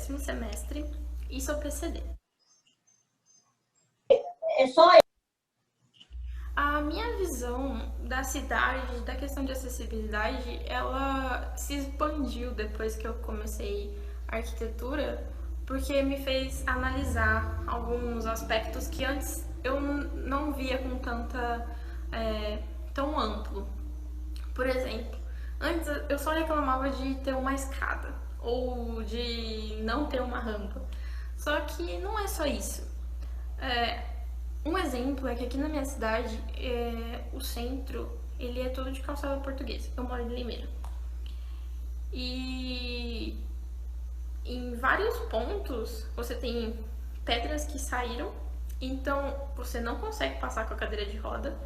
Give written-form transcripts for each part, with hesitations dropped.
10º semestre e sou PCD. É só A minha visão da cidade, da questão de acessibilidade, ela se expandiu depois que eu comecei arquitetura, porque me fez analisar alguns aspectos que antes eu não via com tão amplo. Por exemplo, antes eu só reclamava de ter uma escada ou de não ter uma rampa. Só que não é só isso. É, um exemplo é que aqui na minha cidade, o centro, ele é todo de calçada portuguesa. Eu moro em Limeira. E em vários pontos você tem pedras que saíram, então você não consegue passar com a cadeira de roda.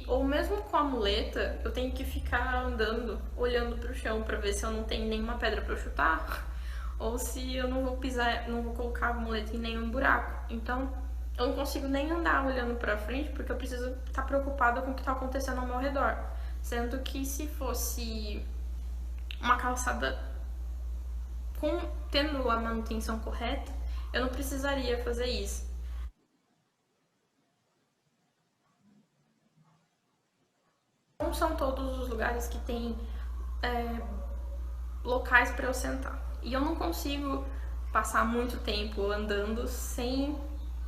Ou mesmo com a muleta, eu tenho que ficar andando, olhando para o chão para ver se eu não tenho nenhuma pedra para eu chutar, ou se eu não vou pisar, não vou colocar a muleta em nenhum buraco. Então, eu não consigo nem andar olhando para frente porque eu preciso estar preocupada com o que está acontecendo ao meu redor. Sendo que se fosse uma calçada tendo a manutenção correta, eu não precisaria fazer isso. Não são todos os lugares que têm locais para eu sentar. E eu não consigo passar muito tempo andando sem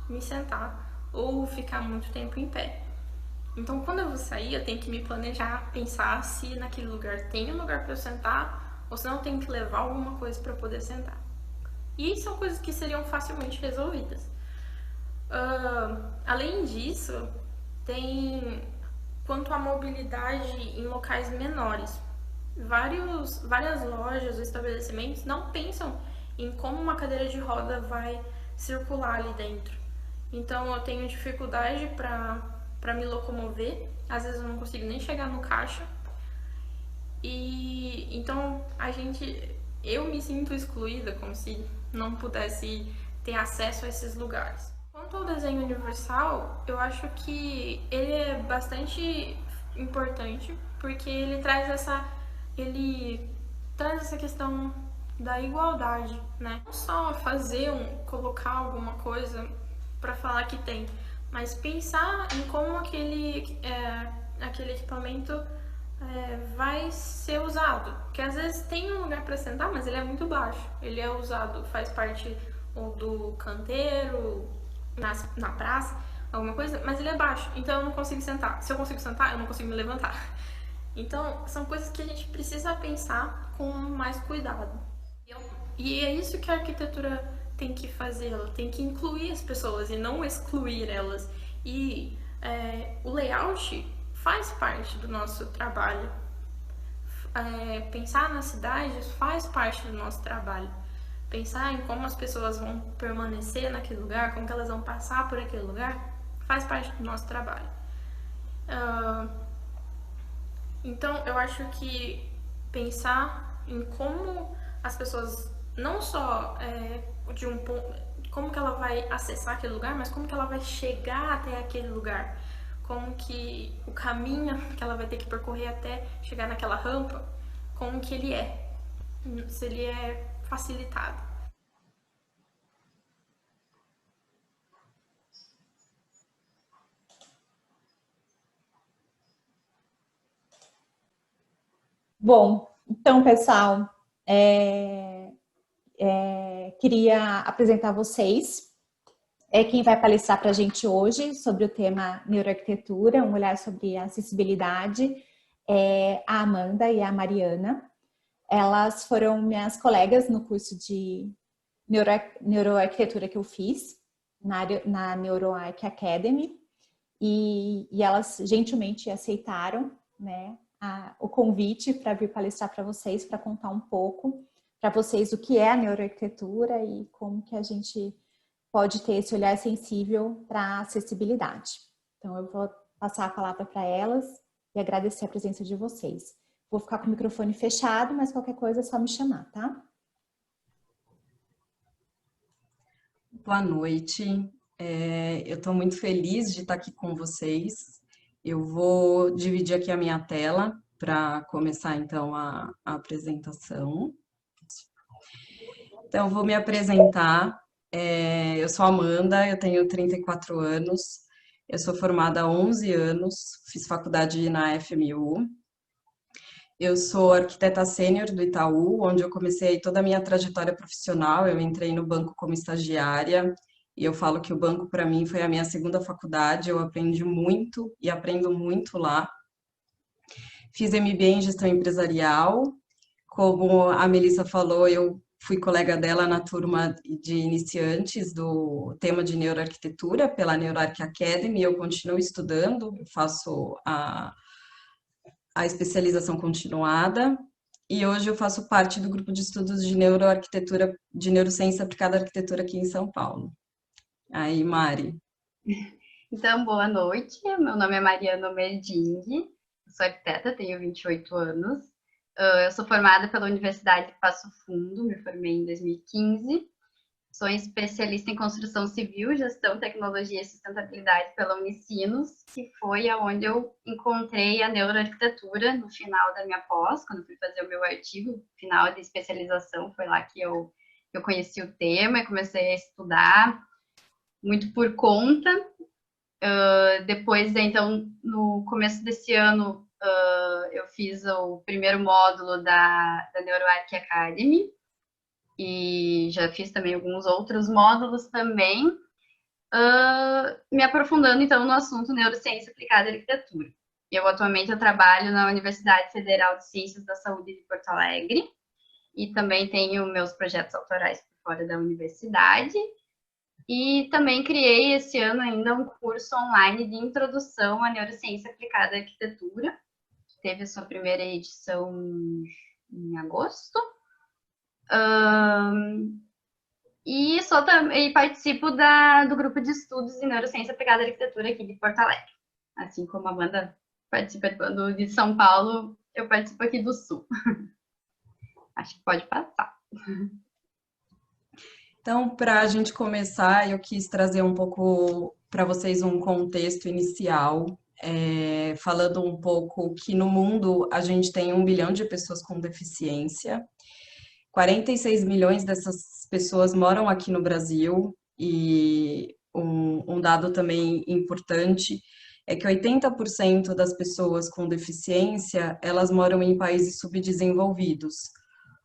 me sentar ou ficar muito tempo em pé. Então, quando eu vou sair, eu tenho que me planejar, pensar se naquele lugar tem um lugar para eu sentar ou se não tenho que levar alguma coisa para poder sentar. E são coisas que seriam facilmente resolvidas. Além disso, tem quanto à mobilidade em locais menores. Várias lojas ou estabelecimentos não pensam em como uma cadeira de roda vai circular ali dentro. Então eu tenho dificuldade para me locomover, às vezes eu não consigo nem chegar no caixa. E então eu me sinto excluída, como se não pudesse ter acesso a esses lugares. Quanto ao desenho universal, eu acho que ele é bastante importante porque ele traz essa questão da igualdade, né? Não só colocar alguma coisa para falar que tem, mas pensar em como aquele equipamento vai ser usado. Porque às vezes tem um lugar para sentar, mas ele é muito baixo. Ele é usado, faz parte do canteiro, na praça, alguma coisa, mas ele é baixo, então eu não consigo sentar. Se eu consigo sentar, eu não consigo me levantar. Então, são coisas que a gente precisa pensar com mais cuidado. E é isso que a arquitetura tem que fazer, ela tem que incluir as pessoas e não excluir elas. E o layout faz parte do nosso trabalho. Pensar nas cidades faz parte do nosso trabalho. Pensar em como as pessoas vão permanecer naquele lugar, como que elas vão passar por aquele lugar, faz parte do nosso trabalho. Então, eu acho que pensar em como as pessoas, não só de um ponto, como que ela vai acessar aquele lugar, mas como que ela vai chegar até aquele lugar. Como que o caminho que ela vai ter que percorrer até chegar naquela rampa, como que ele é. Se ele é facilitado. Bom, então, pessoal, queria apresentar vocês. Quem vai palestrar para a gente hoje sobre o tema neuroarquitetura, um olhar sobre a acessibilidade, é a Amanda e a Mariana. Elas foram minhas colegas no curso de neuroarquitetura que eu fiz, na NeuroArch Academy, e elas gentilmente aceitaram, né, o convite para vir palestrar para vocês, para contar um pouco para vocês o que é a neuroarquitetura e como que a gente pode ter esse olhar sensível para a acessibilidade. Então, eu vou passar a palavra para elas e agradecer a presença de vocês. Vou ficar com o microfone fechado, mas qualquer coisa é só me chamar, tá? Boa noite. Eu estou muito feliz de estar aqui com vocês. Eu vou dividir aqui a minha tela para começar, então, a apresentação. Então, eu vou me apresentar. Eu sou Amanda, eu tenho 34 anos, eu sou formada há 11 anos, fiz faculdade na FMU. Eu sou arquiteta sênior do Itaú, onde eu comecei toda a minha trajetória profissional. Eu entrei no banco como estagiária e eu falo que o banco, para mim, foi a minha segunda faculdade. Eu aprendi muito e aprendo muito lá. Fiz MBA em gestão empresarial. Como a Melissa falou, eu fui colega dela na turma de iniciantes do tema de neuroarquitetura pela NeuroArch Academy. Eu continuo estudando, eu faço a especialização continuada e hoje eu faço parte do grupo de estudos de neuroarquitetura, de neurociência aplicada à arquitetura aqui em São Paulo. Aí, Mari. Então, boa noite. Meu nome é Mariana Merding, sou arquiteta, tenho 28 anos. Eu sou formada pela Universidade de Passo Fundo, me formei em 2015. Sou especialista em construção civil, gestão, tecnologia e sustentabilidade pela Unicinos, que foi aonde eu encontrei a neuroarquitetura no final da minha pós, quando fui fazer o meu artigo final de especialização. Foi lá que eu conheci o tema e comecei a estudar, muito por conta. Depois, então, no começo desse ano, eu fiz o primeiro módulo da NeuroArch Academy e já fiz também alguns outros módulos também, me aprofundando, então, no assunto neurociência aplicada à arquitetura. Atualmente, eu trabalho na Universidade Federal de Ciências da Saúde de Porto Alegre e também tenho meus projetos autorais por fora da universidade. E também criei esse ano ainda um curso online de introdução à neurociência aplicada à arquitetura. Teve a sua primeira edição em agosto. E participo do grupo de estudos de neurociência aplicada à arquitetura aqui de Porto Alegre. Assim como a Amanda participa de São Paulo, eu participo aqui do Sul. Acho que pode passar. Então, para a gente começar, eu quis trazer um pouco para vocês um contexto inicial, falando um pouco que no mundo a gente tem 1 bilhão de pessoas com deficiência, 46 milhões dessas pessoas moram aqui no Brasil, e um dado também importante é que 80% das pessoas com deficiência, elas moram em países subdesenvolvidos.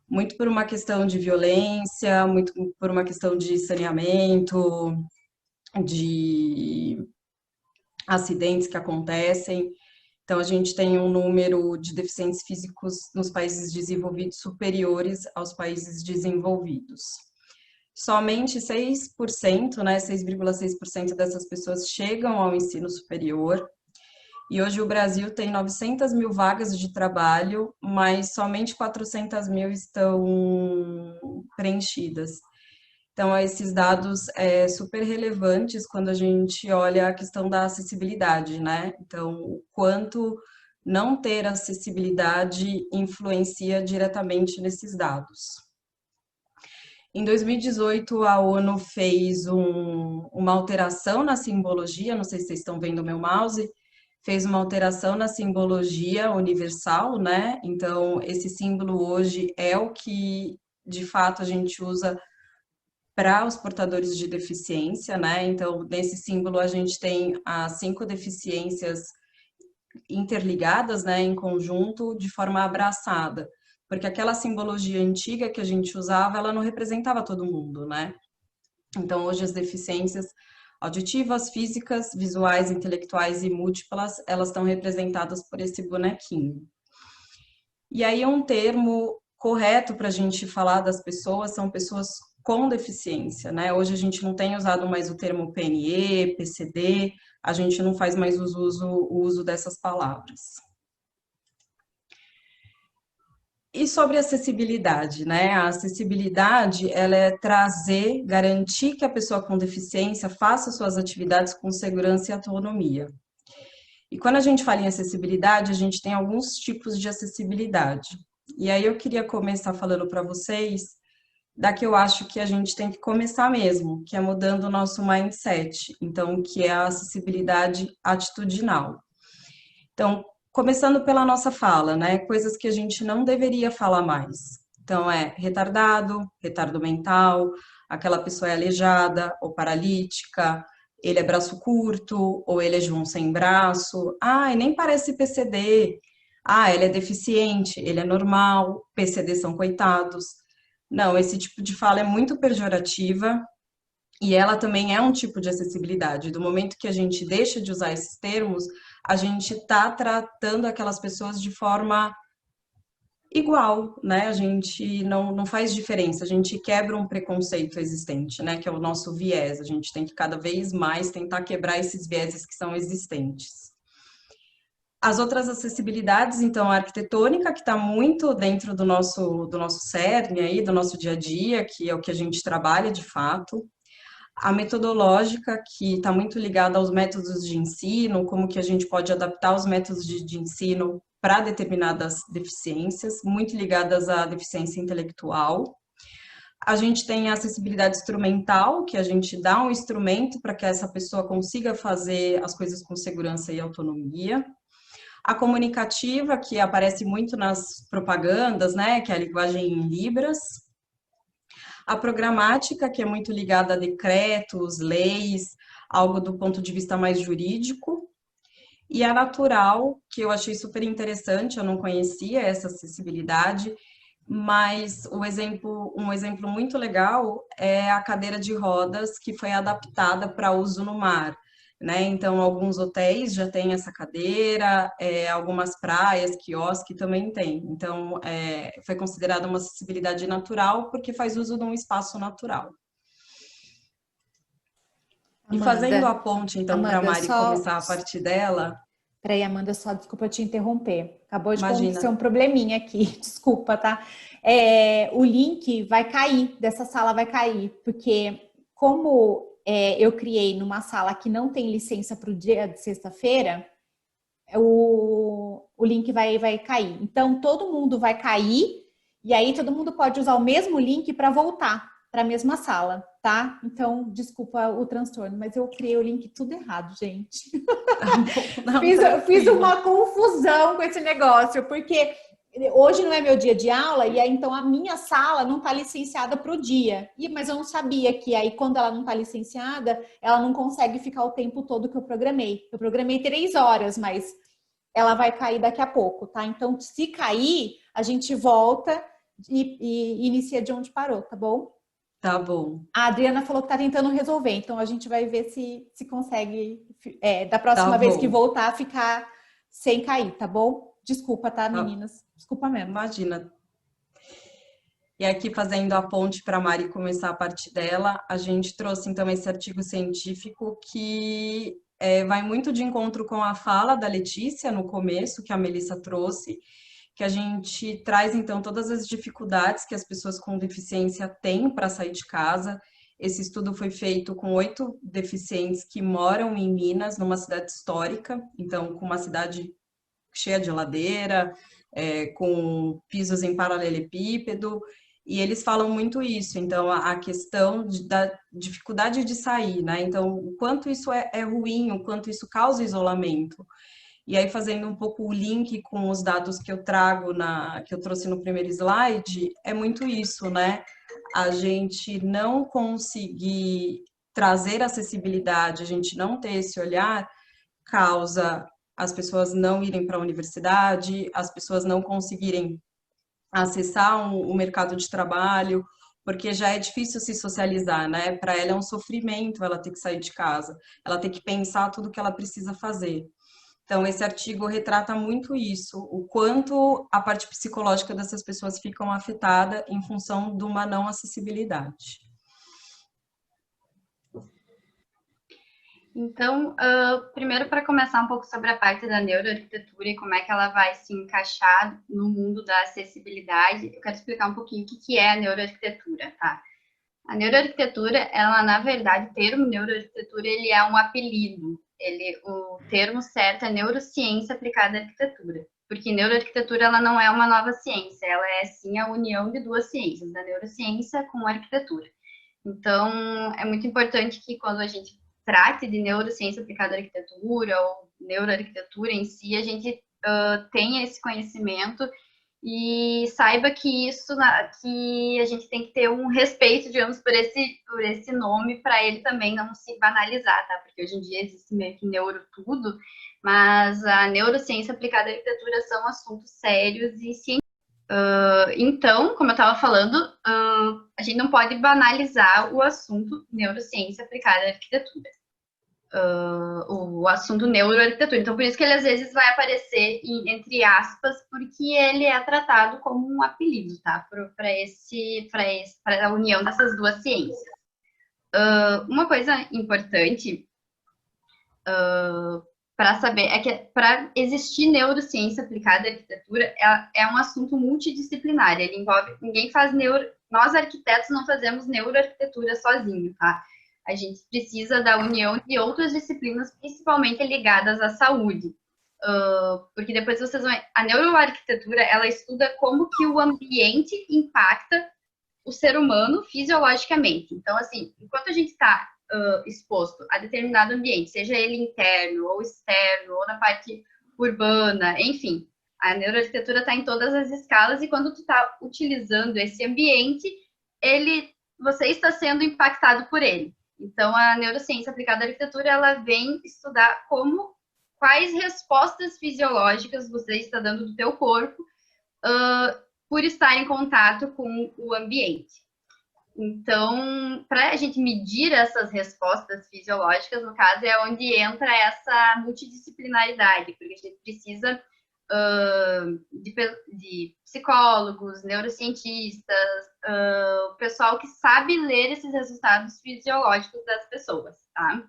Muito por uma questão de violência, muito por uma questão de saneamento, de acidentes que acontecem. Então, a gente tem um número de deficientes físicos nos países desenvolvidos superiores aos países desenvolvidos. Somente 6%, né, 6,6% dessas pessoas chegam ao ensino superior. E hoje o Brasil tem 900 mil vagas de trabalho, mas somente 400 mil estão preenchidas. Então, esses dados super relevantes quando a gente olha a questão da acessibilidade, né? Então, o quanto não ter acessibilidade influencia diretamente nesses dados. Em 2018, a ONU fez uma alteração na simbologia, não sei se vocês estão vendo o meu mouse, fez uma alteração na simbologia universal, né? Então, esse símbolo hoje é o que, de fato, a gente usa para os portadores de deficiência, né? Então, nesse símbolo, a gente tem as 5 deficiências interligadas, né, em conjunto, de forma abraçada. Porque aquela simbologia antiga que a gente usava, ela não representava todo mundo, né? Então, hoje, as deficiências auditivas, físicas, visuais, intelectuais e múltiplas, elas estão representadas por esse bonequinho. E aí um termo correto para a gente falar das pessoas são pessoas com deficiência, né? Hoje a gente não tem usado mais o termo PNE, PCD, a gente não faz mais o uso dessas palavras. E sobre acessibilidade, né? A acessibilidade, ela é garantir que a pessoa com deficiência faça suas atividades com segurança e autonomia. E quando a gente fala em acessibilidade, a gente tem alguns tipos de acessibilidade. E aí eu queria começar falando para vocês da que eu acho que a gente tem que começar mesmo, que é mudando o nosso mindset. Então, que é a acessibilidade atitudinal. Então, começando pela nossa fala, né? Coisas que a gente não deveria falar mais. Então, é retardado, retardo mental, aquela pessoa é aleijada ou paralítica, ele é braço curto ou ele é João sem braço. Ah, e nem parece PCD. Ah, ele é deficiente, ele é normal, PCD são coitados. Não, esse tipo de fala é muito pejorativa e ela também é um tipo de acessibilidade. Do momento que a gente deixa de usar esses termos, a gente está tratando aquelas pessoas de forma igual, né? A gente não faz diferença, a gente quebra um preconceito existente, né? Que é o nosso viés. A gente tem que cada vez mais tentar quebrar esses vieses que são existentes. As outras acessibilidades, então, a arquitetônica, que está muito dentro do nosso cerne aí, do nosso dia a dia, que é o que a gente trabalha de fato. A metodológica, que está muito ligada aos métodos de ensino, como que a gente pode adaptar os métodos de ensino para determinadas deficiências, muito ligadas à deficiência intelectual. A gente tem a acessibilidade instrumental, que a gente dá um instrumento para que essa pessoa consiga fazer as coisas com segurança e autonomia. A comunicativa, que aparece muito nas propagandas, né, que é a linguagem em libras. A programática, que é muito ligada a decretos, leis, algo do ponto de vista mais jurídico. E a natural, que eu achei super interessante, eu não conhecia essa acessibilidade, mas um exemplo muito legal é a cadeira de rodas que foi adaptada para uso no mar, né? Então, alguns hotéis já têm essa cadeira, algumas praias, quiosque também tem. Então, foi considerada uma acessibilidade natural porque faz uso de um espaço natural. E fazendo a ponte, então, para a Mari começar a partir dela... Peraí, Amanda, só desculpa te interromper. Acabou de acontecer Imagina. um probleminha aqui, desculpa, tá? O link vai cair, dessa sala vai cair, porque como eu criei numa sala que não tem licença para o dia de sexta-feira, o link vai cair. Então, todo mundo vai cair, e aí todo mundo pode usar o mesmo link para voltar para a mesma sala, tá? Então, desculpa o transtorno, mas eu criei o link tudo errado, gente. Fiz uma confusão com esse negócio, porque hoje não é meu dia de aula, e aí então a minha sala não está licenciada para o dia. Mas eu não sabia que aí quando ela não está licenciada, ela não consegue ficar o tempo todo que eu programei. Eu programei 3 horas, mas ela vai cair daqui a pouco, tá? Então, se cair, a gente volta e inicia de onde parou, tá bom? Tá bom. A Adriana falou que tá tentando resolver, então a gente vai ver se consegue, da próxima vez que voltar, ficar sem cair, tá bom? Desculpa, tá, meninas? Desculpa mesmo. Imagina. E aqui, fazendo a ponte para a Mari começar a partir dela, a gente trouxe, então, esse artigo científico que vai muito de encontro com a fala da Letícia, no começo, que a Melissa trouxe, que a gente traz, então, todas as dificuldades que as pessoas com deficiência têm para sair de casa. Esse estudo foi feito com 8 deficientes que moram em Minas, numa cidade histórica, então, com uma cidade cheia de ladeira, com pisos em paralelepípedo, e eles falam muito isso, então, a questão da dificuldade de sair, né? Então, o quanto isso é ruim, o quanto isso causa isolamento. E aí, fazendo um pouco o link com os dados que eu trago, que eu trouxe no primeiro slide, é muito isso, né? A gente não conseguir trazer acessibilidade, a gente não ter esse olhar, causa as pessoas não irem para a universidade, as pessoas não conseguirem acessar o mercado de trabalho, porque já é difícil se socializar, né? Para ela é um sofrimento ela ter que sair de casa, ela ter que pensar tudo que ela precisa fazer. Então, esse artigo retrata muito isso, o quanto a parte psicológica dessas pessoas ficam afetada em função de uma não acessibilidade. Então, primeiro, para começar um pouco sobre a parte da neuroarquitetura e como é que ela vai se encaixar no mundo da acessibilidade, eu quero explicar um pouquinho o que é a neuroarquitetura, tá? A neuroarquitetura, ela, na verdade, o termo neuroarquitetura, ele é um apelido. O termo certo é neurociência aplicada à arquitetura, porque neuroarquitetura, ela não é uma nova ciência, ela é, sim, a união de 2 ciências, da neurociência com a arquitetura. Então, é muito importante que quando a gente trate de neurociência aplicada à arquitetura ou neuroarquitetura em si, a gente tenha esse conhecimento E saiba que que a gente tem que ter um respeito, digamos, por esse nome, para ele também não se banalizar, tá? Porque hoje em dia existe meio que neuro tudo, mas a neurociência aplicada à arquitetura são assuntos sérios e científicos. Então, como eu estava falando, a gente não pode banalizar o assunto neurociência aplicada à arquitetura. O assunto neuroarquitetura. Então, por isso que ele às vezes vai aparecer entre aspas, porque ele é tratado como um apelido, tá? Para a união dessas duas ciências. Uma coisa importante para saber é que para existir neurociência aplicada à arquitetura é um assunto multidisciplinar. Ele envolve nós arquitetos não fazemos neuroarquitetura sozinho, tá? A gente precisa da união de outras disciplinas, principalmente ligadas à saúde. Porque depois vocês vão... A neuroarquitetura, ela estuda como que o ambiente impacta o ser humano fisiologicamente. Então, assim, enquanto a gente está exposto a determinado ambiente, seja ele interno ou externo, ou na parte urbana, enfim, a neuroarquitetura está em todas as escalas e quando tu está utilizando esse ambiente, você está sendo impactado por ele. Então, a neurociência aplicada à arquitetura, ela vem estudar quais respostas fisiológicas você está dando do teu corpo por estar em contato com o ambiente. Então, para a gente medir essas respostas fisiológicas, no caso, é onde entra essa multidisciplinaridade, porque a gente precisa de psicólogos, neurocientistas, o pessoal que sabe ler esses resultados fisiológicos das pessoas, tá?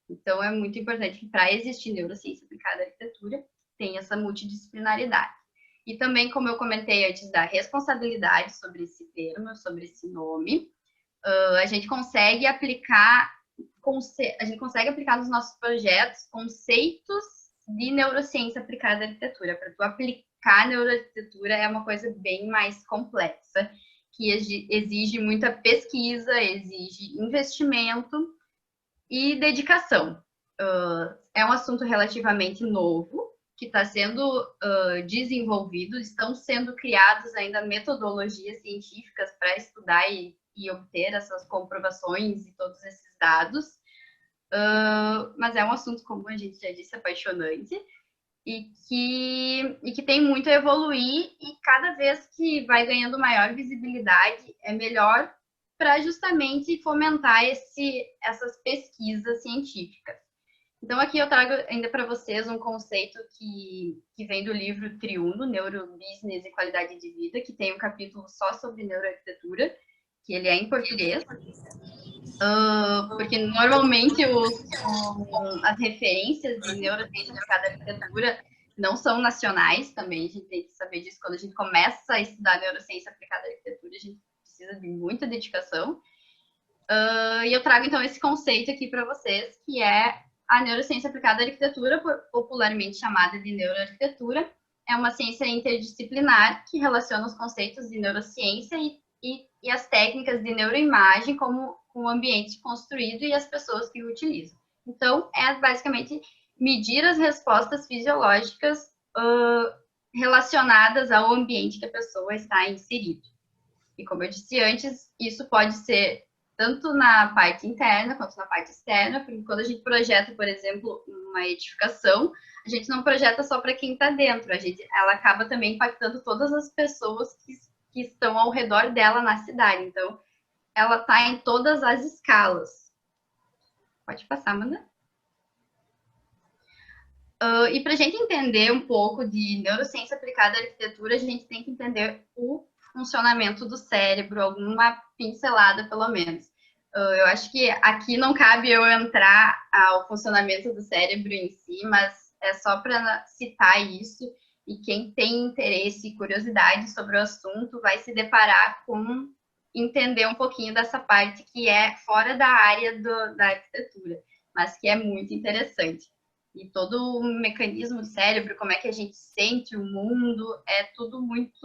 Então, é muito importante que para existir neurociência aplicada à arquitetura, tenha essa multidisciplinaridade. E também, como eu comentei antes, da responsabilidade sobre esse termo, sobre esse nome, a gente consegue aplicar nos nossos projetos conceitos de neurociência aplicada à arquitetura. Para tu aplicar neuroarquitetura é uma coisa bem mais complexa, que exige muita pesquisa, exige investimento e dedicação. É um assunto relativamente novo, que está sendo desenvolvido, estão sendo criadas ainda metodologias científicas para estudar e obter essas comprovações e todos esses dados, mas é um assunto, como a gente já disse, apaixonante e que tem muito a evoluir e cada vez que vai ganhando maior visibilidade é melhor para justamente fomentar essas pesquisas científicas. Então, aqui eu trago ainda para vocês um conceito que vem do livro Triuno, Neurobusiness e Qualidade de Vida, que tem um capítulo só sobre neuroarquitetura, que ele é em português, porque normalmente as referências de neurociência aplicada à arquitetura não são nacionais também, a gente tem que saber disso. Quando a gente começa a estudar neurociência aplicada à arquitetura, a gente precisa de muita dedicação. E eu trago, então, esse conceito aqui para vocês, que é a neurociência aplicada à arquitetura, popularmente chamada de neuroarquitetura, é uma ciência interdisciplinar que relaciona os conceitos de neurociência e as técnicas de neuroimagem com o ambiente construído e as pessoas que o utilizam. Então, é basicamente medir as respostas fisiológicas relacionadas ao ambiente que a pessoa está inserida. E como eu disse antes, isso pode ser tanto na parte interna quanto na parte externa, porque quando a gente projeta, por exemplo, uma edificação, a gente não projeta só para quem está dentro, ela acaba também impactando todas as pessoas que estão ao redor dela na cidade. Então, ela está em todas as escalas. Pode passar, Amanda. E para a gente entender um pouco de neurociência aplicada à arquitetura, a gente tem que entender o funcionamento do cérebro, alguma pincelada, pelo menos. Eu acho que aqui não cabe eu entrar ao funcionamento do cérebro em si, mas é só para citar isso, e quem tem interesse e curiosidade sobre o assunto vai se deparar com entender um pouquinho dessa parte que é fora da área da arquitetura, mas que é muito interessante. E todo o mecanismo do cérebro, como é que a gente sente o mundo, é tudo muito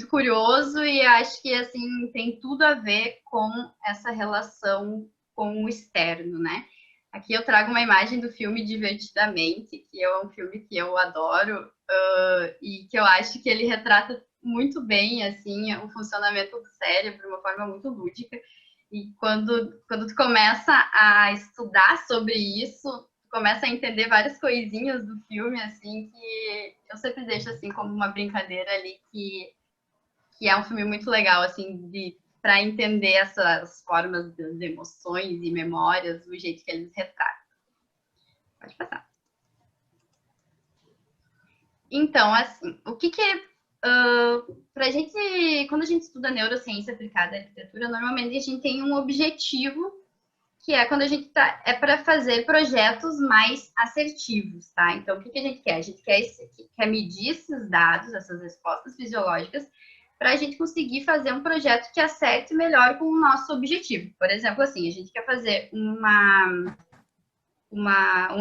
curioso e acho que, assim, tem tudo a ver com essa relação com o externo, né? Aqui eu trago uma imagem do filme Divertidamente, que é um filme que eu adoro, e que eu acho que ele retrata muito bem, assim, o funcionamento do cérebro de uma forma muito lúdica. E quando tu começa a estudar sobre isso, tu começa a entender várias coisinhas do filme, assim, que eu sempre deixo, assim, como uma brincadeira ali, que é um filme muito legal, assim, para entender essas formas das emoções e memórias, do jeito que eles retratam. Pode passar. Então, assim, o que pra gente, quando a gente estuda neurociência aplicada à arquitetura, normalmente a gente tem um objetivo, que é quando a gente é para fazer projetos mais assertivos, tá? Então, o que a gente quer? A gente quer medir esses dados, essas respostas fisiológicas, para a gente conseguir fazer um projeto que acerte melhor com o nosso objetivo. Por exemplo, assim, a gente quer fazer um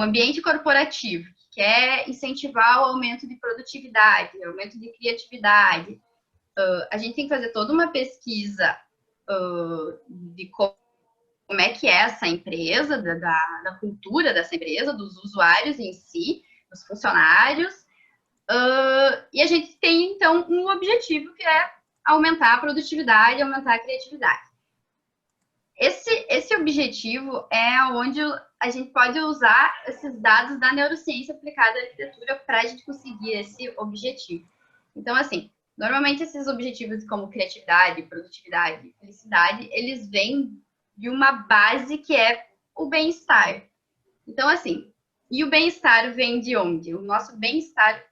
ambiente corporativo, que quer incentivar o aumento de produtividade, o aumento de criatividade. A gente tem que fazer toda uma pesquisa de como é que é essa empresa, da cultura dessa empresa, dos usuários em si, dos funcionários. E a gente tem, então, um objetivo que é aumentar a produtividade, aumentar a criatividade. Esse objetivo é onde a gente pode usar esses dados da neurociência aplicada à arquitetura para a gente conseguir esse objetivo. Então, assim, normalmente esses objetivos como criatividade, produtividade, felicidade, eles vêm de uma base que é o bem-estar. Então, assim, e o bem-estar vem de onde? O nosso bem-estar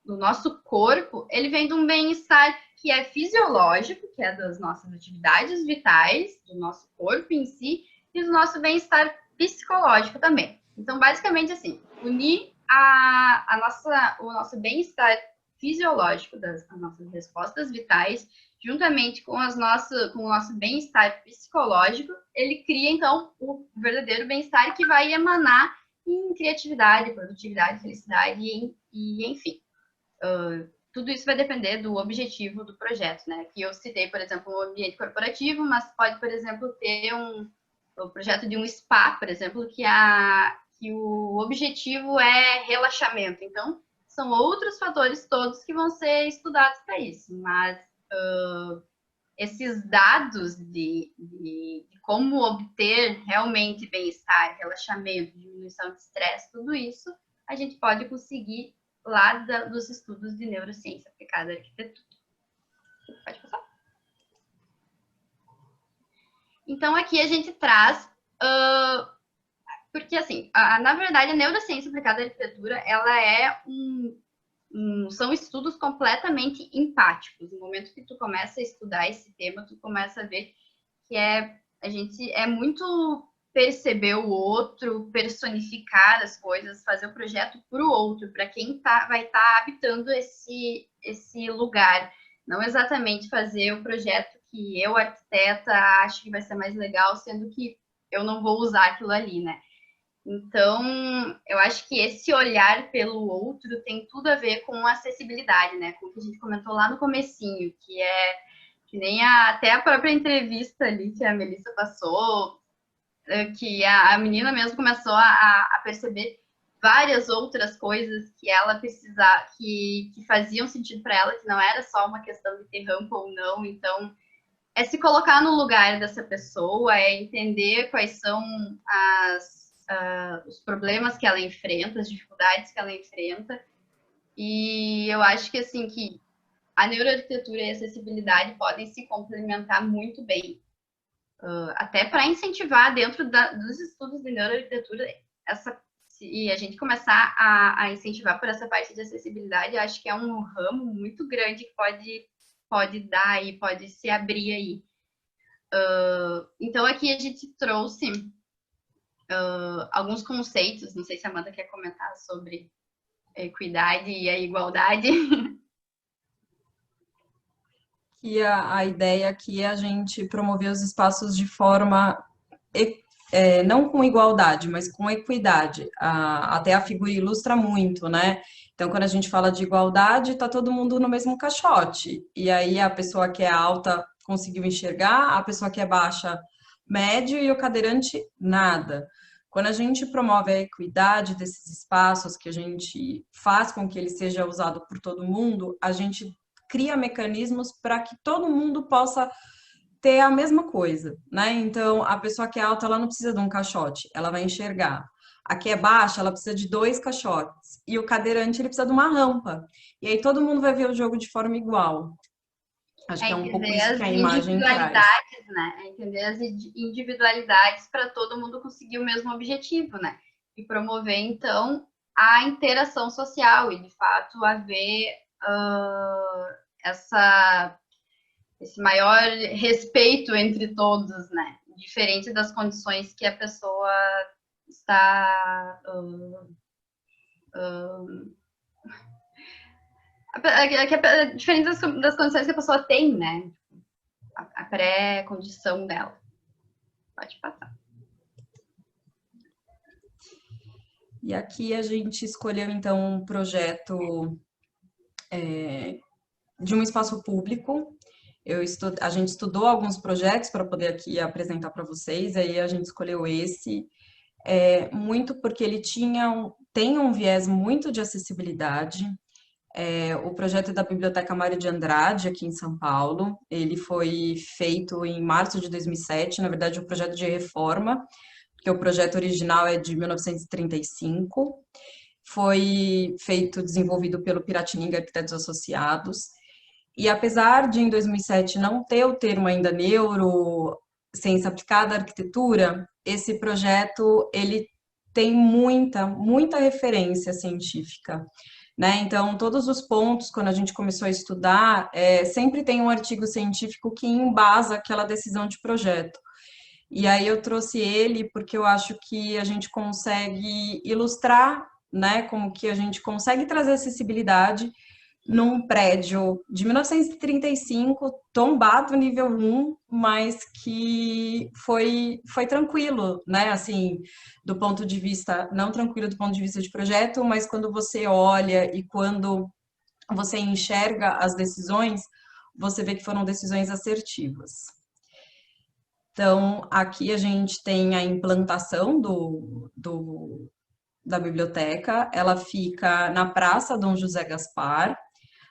do nosso corpo, ele vem de um bem-estar que é fisiológico, que é das nossas atividades vitais, do nosso corpo em si, e do nosso bem-estar psicológico também. Então, basicamente, assim, unir o nosso bem-estar fisiológico, das nossas respostas vitais, juntamente com o nosso bem-estar psicológico, ele cria, então, o verdadeiro bem-estar que vai emanar em criatividade, produtividade, felicidade e enfim. Tudo isso vai depender do objetivo do projeto, né? Aqui eu citei, por exemplo, o ambiente corporativo, mas pode, por exemplo, ter o projeto de um spa, por exemplo, que o objetivo é relaxamento. Então, são outros fatores todos que vão ser estudados para isso, mas esses dados de como obter realmente bem-estar, relaxamento, diminuição de estresse, tudo isso a gente pode conseguir lá dos estudos de neurociência aplicada à arquitetura. Pode passar? Então, aqui a gente traz... porque, assim, na verdade, a neurociência aplicada à arquitetura, ela é são estudos completamente empáticos. No momento que tu começa a estudar esse tema, tu começa a ver que a gente é muito perceber o outro, personificar as coisas, fazer o projeto para o outro, para quem vai estar habitando esse lugar. Não exatamente fazer o projeto que eu, arquiteta, acho que vai ser mais legal, sendo que eu não vou usar aquilo ali, né? Então, eu acho que esse olhar pelo outro tem tudo a ver com acessibilidade, né? Com o que a gente comentou lá no comecinho, que é que nem até a própria entrevista ali que a Melissa passou, que a menina mesmo começou a perceber várias outras coisas que ela precisava, que faziam sentido para ela, que não era só uma questão de ter rampa ou não. Então, é se colocar no lugar dessa pessoa, é entender quais são os problemas que ela enfrenta, as dificuldades que ela enfrenta. E eu acho que, assim, que a neuroarquitetura e a acessibilidade podem se complementar muito bem. Até para incentivar dentro dos estudos de neuroarquitetura, e a gente começar a incentivar por essa parte de acessibilidade, acho que é um ramo muito grande que pode dar aí, pode se abrir aí. Então, aqui a gente trouxe alguns conceitos, não sei se a Amanda quer comentar sobre a equidade e a igualdade. E a ideia aqui é a gente promover os espaços de forma, não com igualdade, mas com equidade. Até a figura ilustra muito, né? Então, quando a gente fala de igualdade, está todo mundo no mesmo caixote. E aí a pessoa que é alta conseguiu enxergar, a pessoa que é baixa, médio, e o cadeirante, nada. Quando a gente promove a equidade desses espaços, que a gente faz com que ele seja usado por todo mundo, a gente cria mecanismos para que todo mundo possa ter a mesma coisa, né? Então, a pessoa que é alta, ela não precisa de um caixote, ela vai enxergar. A que é baixa, ela precisa de 2 caixotes. E o cadeirante, ele precisa de uma rampa. E aí todo mundo vai ver o jogo de forma igual. Acho que é um pouco Entender isso as que a imagem traz. individualidades, né? É entender as individualidades para todo mundo conseguir o mesmo objetivo, né? E promover, então, a interação social e, de fato, haver esse maior respeito entre todos, né? Diferente das condições que a pessoa está diferente das condições que a pessoa tem, né? A pré-condição dela. Pode passar. E aqui a gente escolheu, então, um projeto de um espaço público. A gente estudou alguns projetos para poder aqui apresentar para vocês, aí a gente escolheu esse, muito porque ele tem um viés muito de acessibilidade. O projeto é da Biblioteca Mário de Andrade, aqui em São Paulo. Ele foi feito em março de 2007, na verdade, um projeto de reforma, porque o projeto original é de 1935. Foi desenvolvido pelo Piratininga Arquitetos Associados. E apesar de, em 2007, não ter o termo ainda neurociência aplicada à arquitetura, esse projeto ele tem muita referência científica, né? Então, todos os pontos, quando a gente começou a estudar, sempre tem um artigo científico que embasa aquela decisão de projeto. E aí eu trouxe ele porque eu acho que a gente consegue ilustrar, né, como que a gente consegue trazer acessibilidade num prédio de 1935, tombado nível 1, mas que foi tranquilo, né? Assim, do ponto de vista, não tranquilo do ponto de vista de projeto, mas quando você olha e quando você enxerga as decisões, você vê que foram decisões assertivas. Então, aqui a gente tem a implantação da biblioteca, ela fica na Praça Dom José Gaspar.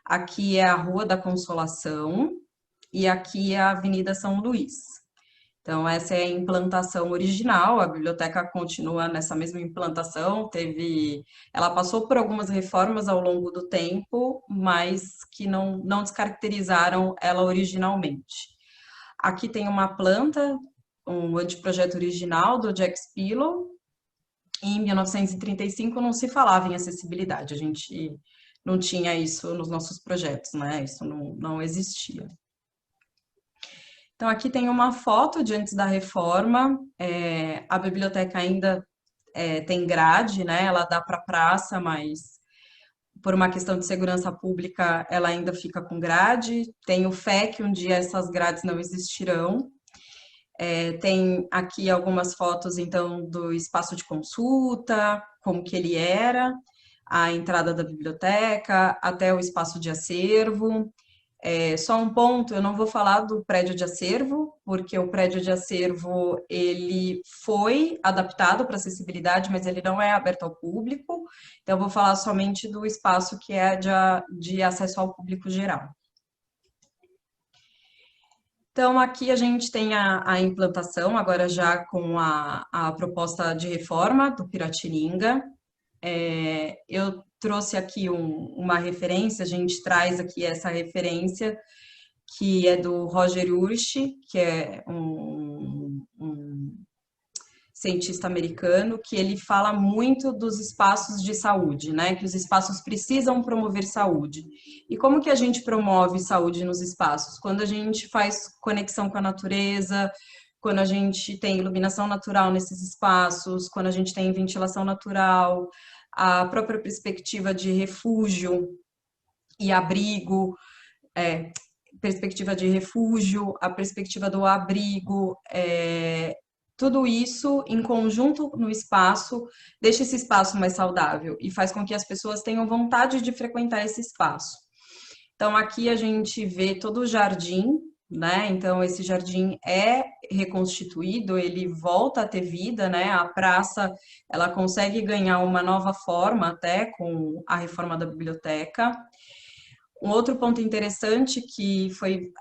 Aqui é a Rua da Consolação e aqui é a Avenida São Luís. Então, essa é a implantação original, a biblioteca continua nessa mesma implantação, ela passou por algumas reformas ao longo do tempo, mas que não descaracterizaram ela originalmente. Aqui tem uma planta, um anteprojeto original do Jack Spillow. Em 1935 não se falava em acessibilidade, a gente não tinha isso nos nossos projetos, né? Isso não existia. Então, aqui tem uma foto de antes da reforma. A biblioteca ainda tem grade, né? Ela dá para a praça, mas por uma questão de segurança pública, ela ainda fica com grade. Tem o fé que um dia essas grades não existirão. Tem aqui algumas fotos, então, do espaço de consulta, como que ele era, a entrada da biblioteca, até o espaço de acervo. Só um ponto, eu não vou falar do prédio de acervo, porque o prédio de acervo, ele foi adaptado para acessibilidade, mas ele não é aberto ao público, então eu vou falar somente do espaço que é de acesso ao público geral. Então, aqui a gente tem a implantação, agora já com a proposta de reforma do Piratininga. Eu trouxe aqui uma referência, a gente traz aqui essa referência, que é do Roger Urich, que é um cientista americano, que ele fala muito dos espaços de saúde, né? Que os espaços precisam promover saúde. E como que a gente promove saúde nos espaços? Quando a gente faz conexão com a natureza, quando a gente tem iluminação natural nesses espaços, quando a gente tem ventilação natural, a própria perspectiva de refúgio e abrigo, perspectiva de refúgio, a perspectiva do abrigo, tudo isso em conjunto no espaço deixa esse espaço mais saudável e faz com que as pessoas tenham vontade de frequentar esse espaço. Então, aqui a gente vê todo o jardim né? Então, esse jardim é reconstituído, ele volta a ter vida, né? A praça, ela consegue ganhar uma nova forma até com a reforma da biblioteca. Um outro ponto interessante que foi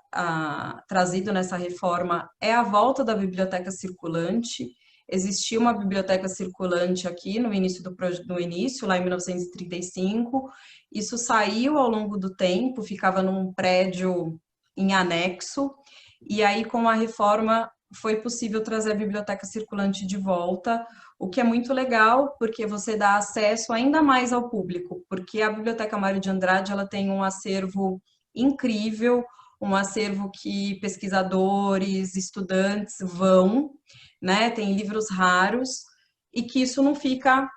trazido nessa reforma é a volta da biblioteca circulante. Existia uma biblioteca circulante aqui no início, lá em 1935. Isso saiu ao longo do tempo, ficava num prédio em anexo, e aí com a reforma foi possível trazer a biblioteca circulante de volta, o que é muito legal, porque você dá acesso ainda mais ao público, porque a Biblioteca Mário de Andrade, ela tem um acervo incrível, um acervo que pesquisadores, estudantes vão, né? Tem livros raros, e que isso não fica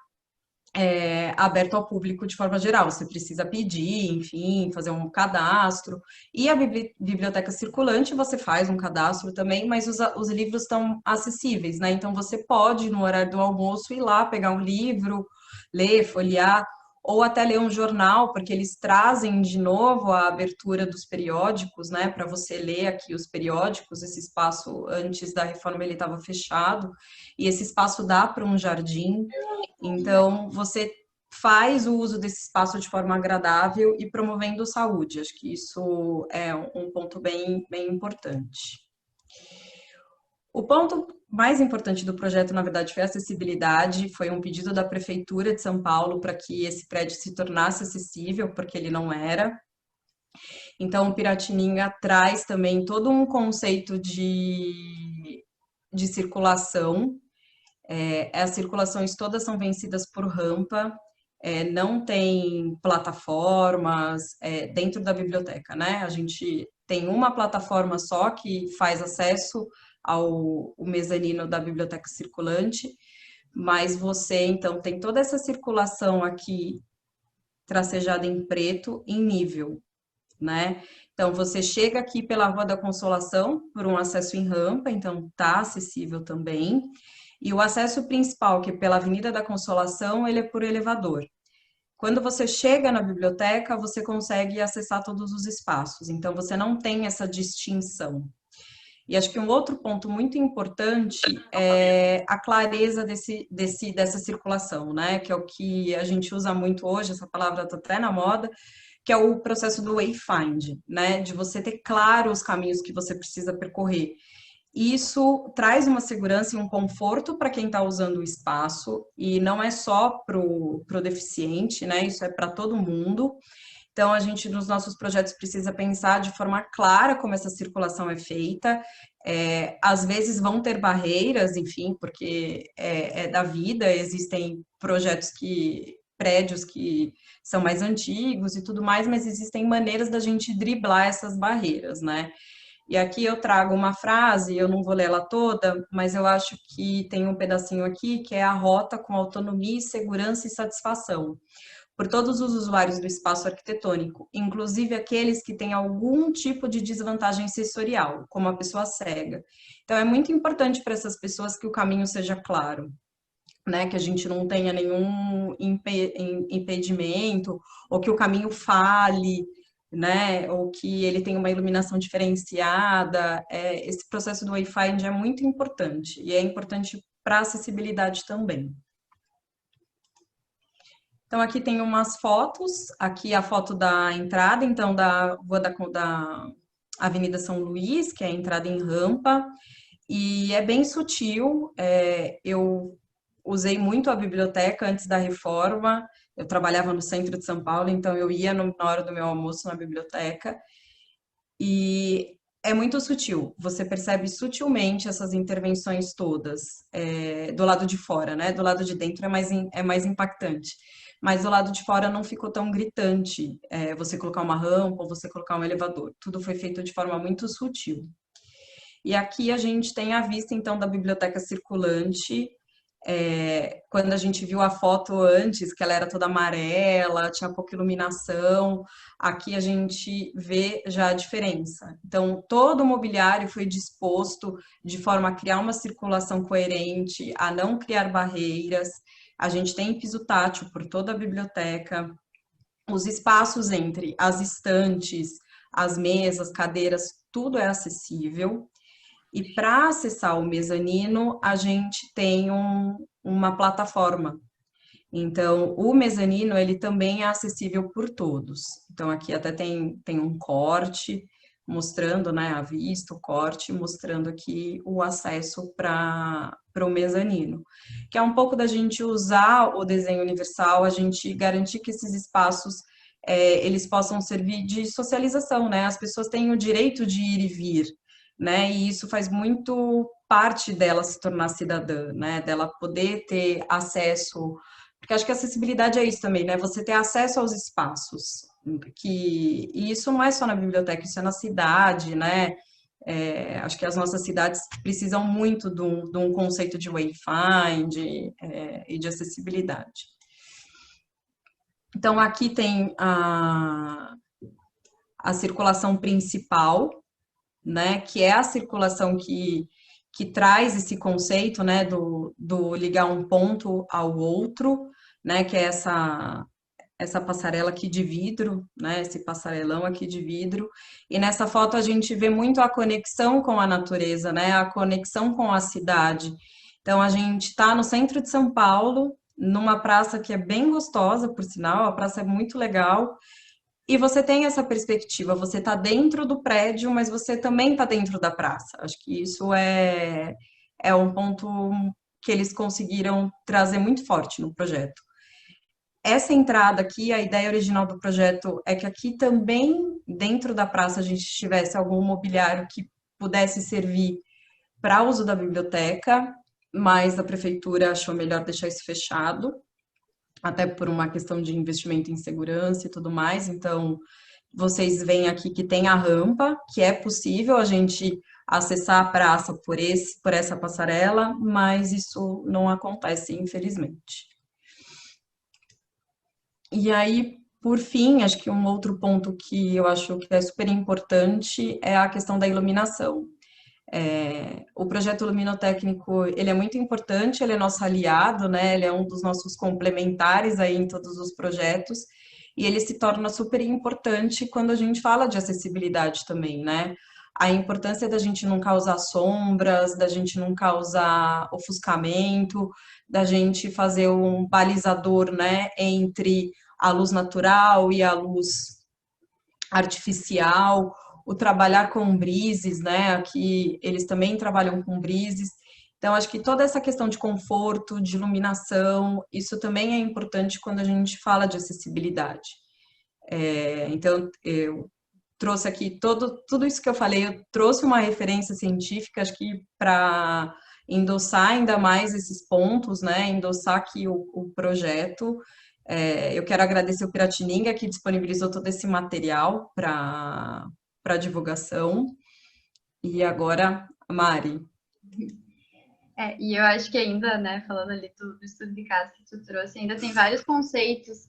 aberto ao público de forma geral. Você precisa pedir, enfim, fazer um cadastro. E a biblioteca circulante, você faz um cadastro também, mas os livros estão acessíveis, né? Então você pode, no horário do almoço, ir lá, pegar um livro, ler, folhear, ou até ler um jornal, porque eles trazem de novo a abertura dos periódicos, né? Para você ler aqui os periódicos. Esse espaço, antes da reforma, ele estava fechado, e esse espaço dá para um jardim. Então, você faz o uso desse espaço de forma agradável e promovendo saúde. Acho que isso é um ponto bem, bem importante. O ponto mais importante do projeto, na verdade, foi a acessibilidade. Foi um pedido da Prefeitura de São Paulo para que esse prédio se tornasse acessível, porque ele não era. Então, o Piratininga traz também todo um conceito de circulação. As circulações todas são vencidas por rampa, não tem plataformas dentro da biblioteca, né? A gente tem uma plataforma só que faz acesso ao mezanino da biblioteca circulante, mas você, então, tem toda essa circulação aqui tracejada em preto, em nível, né? Então, você chega aqui pela Rua da Consolação, por um acesso em rampa, então tá acessível também. E o acesso principal, que é pela Avenida da Consolação, ele é por elevador. Quando você chega na biblioteca, você consegue acessar todos os espaços, então você não tem essa distinção. E acho que um outro ponto muito importante é a clareza dessa circulação, né? Que é o que a gente usa muito hoje, essa palavra está até na moda, que é o processo do wayfind, né? De você ter claro os caminhos que você precisa percorrer. Isso traz uma segurança e um conforto para quem está usando o espaço, e não é só para o deficiente, né? Isso é para todo mundo. Então, a gente, nos nossos projetos, precisa pensar de forma clara como essa circulação é feita. Às vezes vão ter barreiras, enfim, porque é da vida, existem prédios que são mais antigos e tudo mais, mas existem maneiras da gente driblar essas barreiras, né? E aqui eu trago uma frase, eu não vou ler ela toda, mas eu acho que tem um pedacinho aqui que é a rota com autonomia, segurança e satisfação por todos os usuários do espaço arquitetônico, inclusive aqueles que têm algum tipo de desvantagem sensorial, como a pessoa cega. Então, é muito importante para essas pessoas que o caminho seja claro, né? Que a gente não tenha nenhum impedimento, ou que o caminho fale, né? Ou que ele tenha uma iluminação diferenciada. Esse processo do wayfind é muito importante, e é importante para a acessibilidade também. Então, aqui tem umas fotos, aqui a foto da entrada, então, da Avenida São Luís, que é a entrada em rampa, e é bem sutil. Eu usei muito a biblioteca antes da reforma, eu trabalhava no centro de São Paulo, então eu ia na hora do meu almoço na biblioteca, e é muito sutil, você percebe sutilmente essas intervenções todas, do lado de fora, né? Do lado de dentro é mais impactante. Mas do lado de fora não ficou tão gritante, você colocar uma rampa ou você colocar um elevador. Tudo foi feito de forma muito sutil. E aqui a gente tem a vista, então, da biblioteca circulante. Quando a gente viu a foto antes, que ela era toda amarela, tinha pouca iluminação, aqui a gente vê já a diferença. Então, todo o mobiliário foi disposto de forma a criar uma circulação coerente, a não criar barreiras. A gente tem piso tátil por toda a biblioteca. Os espaços entre as estantes, as mesas, cadeiras, tudo é acessível. E para acessar o mezanino, a gente tem uma plataforma. Então, o mezanino, ele também é acessível por todos. Então, aqui até tem um corte mostrando, né, a vista, o corte, mostrando aqui o acesso para o mezanino. Que é um pouco da gente usar o desenho universal, a gente garantir que esses espaços, eles possam servir de socialização, né? As pessoas têm o direito de ir e vir, né? E isso faz muito parte dela se tornar cidadã, né? Dela poder ter acesso, porque acho que a acessibilidade é isso também, né? Você ter acesso aos espaços, e isso não é só na biblioteca, isso é na cidade, né? Acho que as nossas cidades precisam muito de um conceito de wayfind e de acessibilidade. Então, aqui tem a circulação principal, né? Que é a circulação que traz esse conceito, né? Do ligar um ponto ao outro, né? Que é essa passarela aqui de vidro, né? Esse passarelão aqui de vidro. E nessa foto a gente vê muito a conexão com a natureza, né? A conexão com a cidade. Então a gente está no centro de São Paulo, numa praça que é bem gostosa, por sinal, a praça é muito legal. E você tem essa perspectiva, você está dentro do prédio, mas você também está dentro da praça. Acho que isso é um ponto que eles conseguiram trazer muito forte no projeto. Essa entrada aqui, a ideia original do projeto é que aqui também, dentro da praça, a gente tivesse algum mobiliário que pudesse servir para uso da biblioteca, mas a prefeitura achou melhor deixar isso fechado, até por uma questão de investimento em segurança e tudo mais. Então, vocês veem aqui que tem a rampa, que é possível a gente acessar a praça por essa passarela, mas isso não acontece, infelizmente. E aí, por fim, acho que um outro ponto que eu acho que é super importante é a questão da iluminação. O projeto luminotécnico, ele é muito importante, ele é nosso aliado, né? Ele é um dos nossos complementares aí em todos os projetos, e ele se torna super importante quando a gente fala de acessibilidade também, né? A importância da gente não causar sombras, da gente não causar ofuscamento, da gente fazer um balizador, né, entre a luz natural e a luz artificial, o trabalhar com brises, né? Aqui eles também trabalham com brises. Então, acho que toda essa questão de conforto, de iluminação, isso também é importante quando a gente fala de acessibilidade. Então, eu trouxe aqui tudo isso que eu falei, eu trouxe uma referência científica, acho que para endossar ainda mais esses pontos, né? Endossar aqui o projeto. Eu quero agradecer o Piratininga, que disponibilizou todo esse material para divulgação. E agora, a Mari. E eu acho que ainda, né, falando ali do estudo de caso que tu trouxe, ainda tem vários conceitos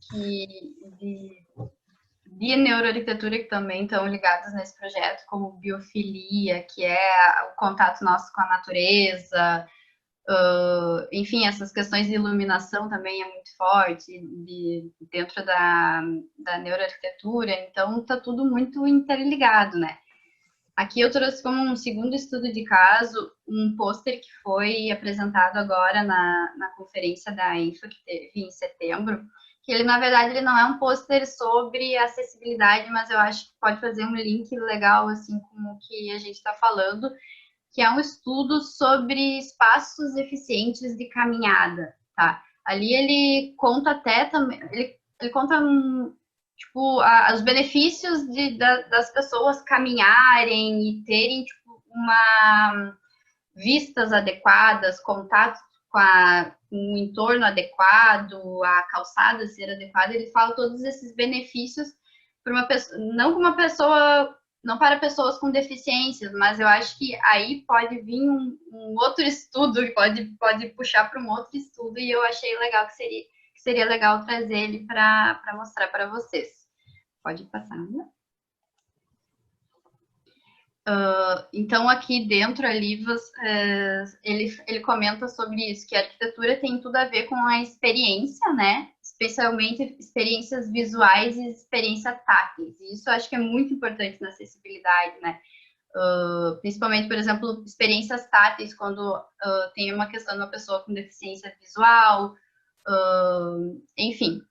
de neuroarquitetura que também estão ligados nesse projeto, como biofilia, que é o contato nosso com a natureza, enfim, essas questões de iluminação também é muito forte dentro da neuroarquitetura, então está tudo muito interligado, né? Aqui eu trouxe como um segundo estudo de caso um pôster que foi apresentado agora na conferência da INFA, que teve em setembro, que ele, na verdade, ele não é um pôster sobre acessibilidade, mas eu acho que pode fazer um link legal, assim, com o que a gente está falando, que é um estudo sobre espaços eficientes de caminhada, tá? Ali ele conta até também, ele conta tipo, os benefícios das pessoas caminharem e terem tipo, vistas adequadas, contato com o entorno adequado, a calçada ser adequada. Ele fala todos esses benefícios para uma pessoa, não para pessoas com deficiências, mas eu acho que aí pode vir um outro estudo, pode puxar para um outro estudo, e eu achei legal que seria legal trazer ele para mostrar para vocês. Pode passar, né? Então, aqui dentro ali, ele comenta sobre isso, que a arquitetura tem tudo a ver com a experiência, né? Especialmente experiências visuais e experiências táteis. E isso eu acho que é muito importante na acessibilidade, né? Principalmente, por exemplo, experiências táteis, quando tem uma questão de uma pessoa com deficiência visual, enfim.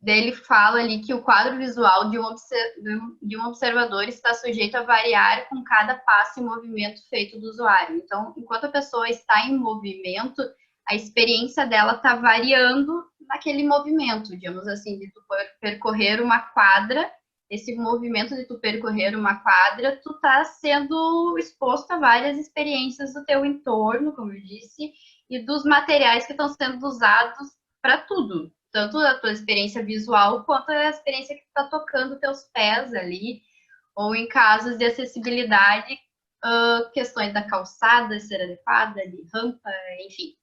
Dele fala ali que o quadro visual de um observador está sujeito a variar com cada passo e movimento feito do usuário. Então, enquanto a pessoa está em movimento, a experiência dela está variando naquele movimento, digamos assim, de tu percorrer uma quadra. Esse movimento de tu percorrer uma quadra, tu tá sendo exposto a várias experiências do teu entorno, como eu disse, e dos materiais que estão sendo usados para tudo. Tanto a tua experiência visual, quanto a experiência que tu tá tocando teus pés ali, ou em casos de acessibilidade, questões da calçada ser adequada, de rampa, enfim.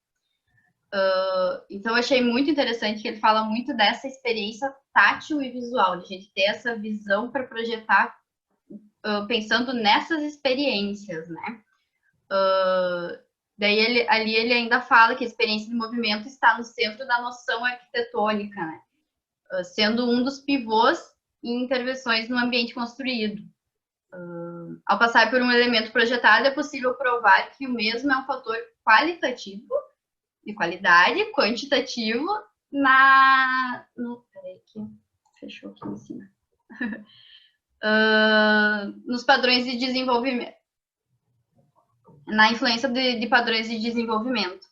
Então, eu achei muito interessante que ele fala muito dessa experiência tátil e visual, de a gente ter essa visão para projetar pensando nessas experiências, né? Daí, ali ele ainda fala que a experiência de movimento está no centro da noção arquitetônica, né? Sendo um dos pivôs em intervenções no ambiente construído. Ao passar por um elemento projetado, é possível provar que o mesmo é um fator qualitativo de qualidade, quantitativo peraí que fechou aqui em cima. Nos padrões de desenvolvimento, na influência de padrões de desenvolvimento.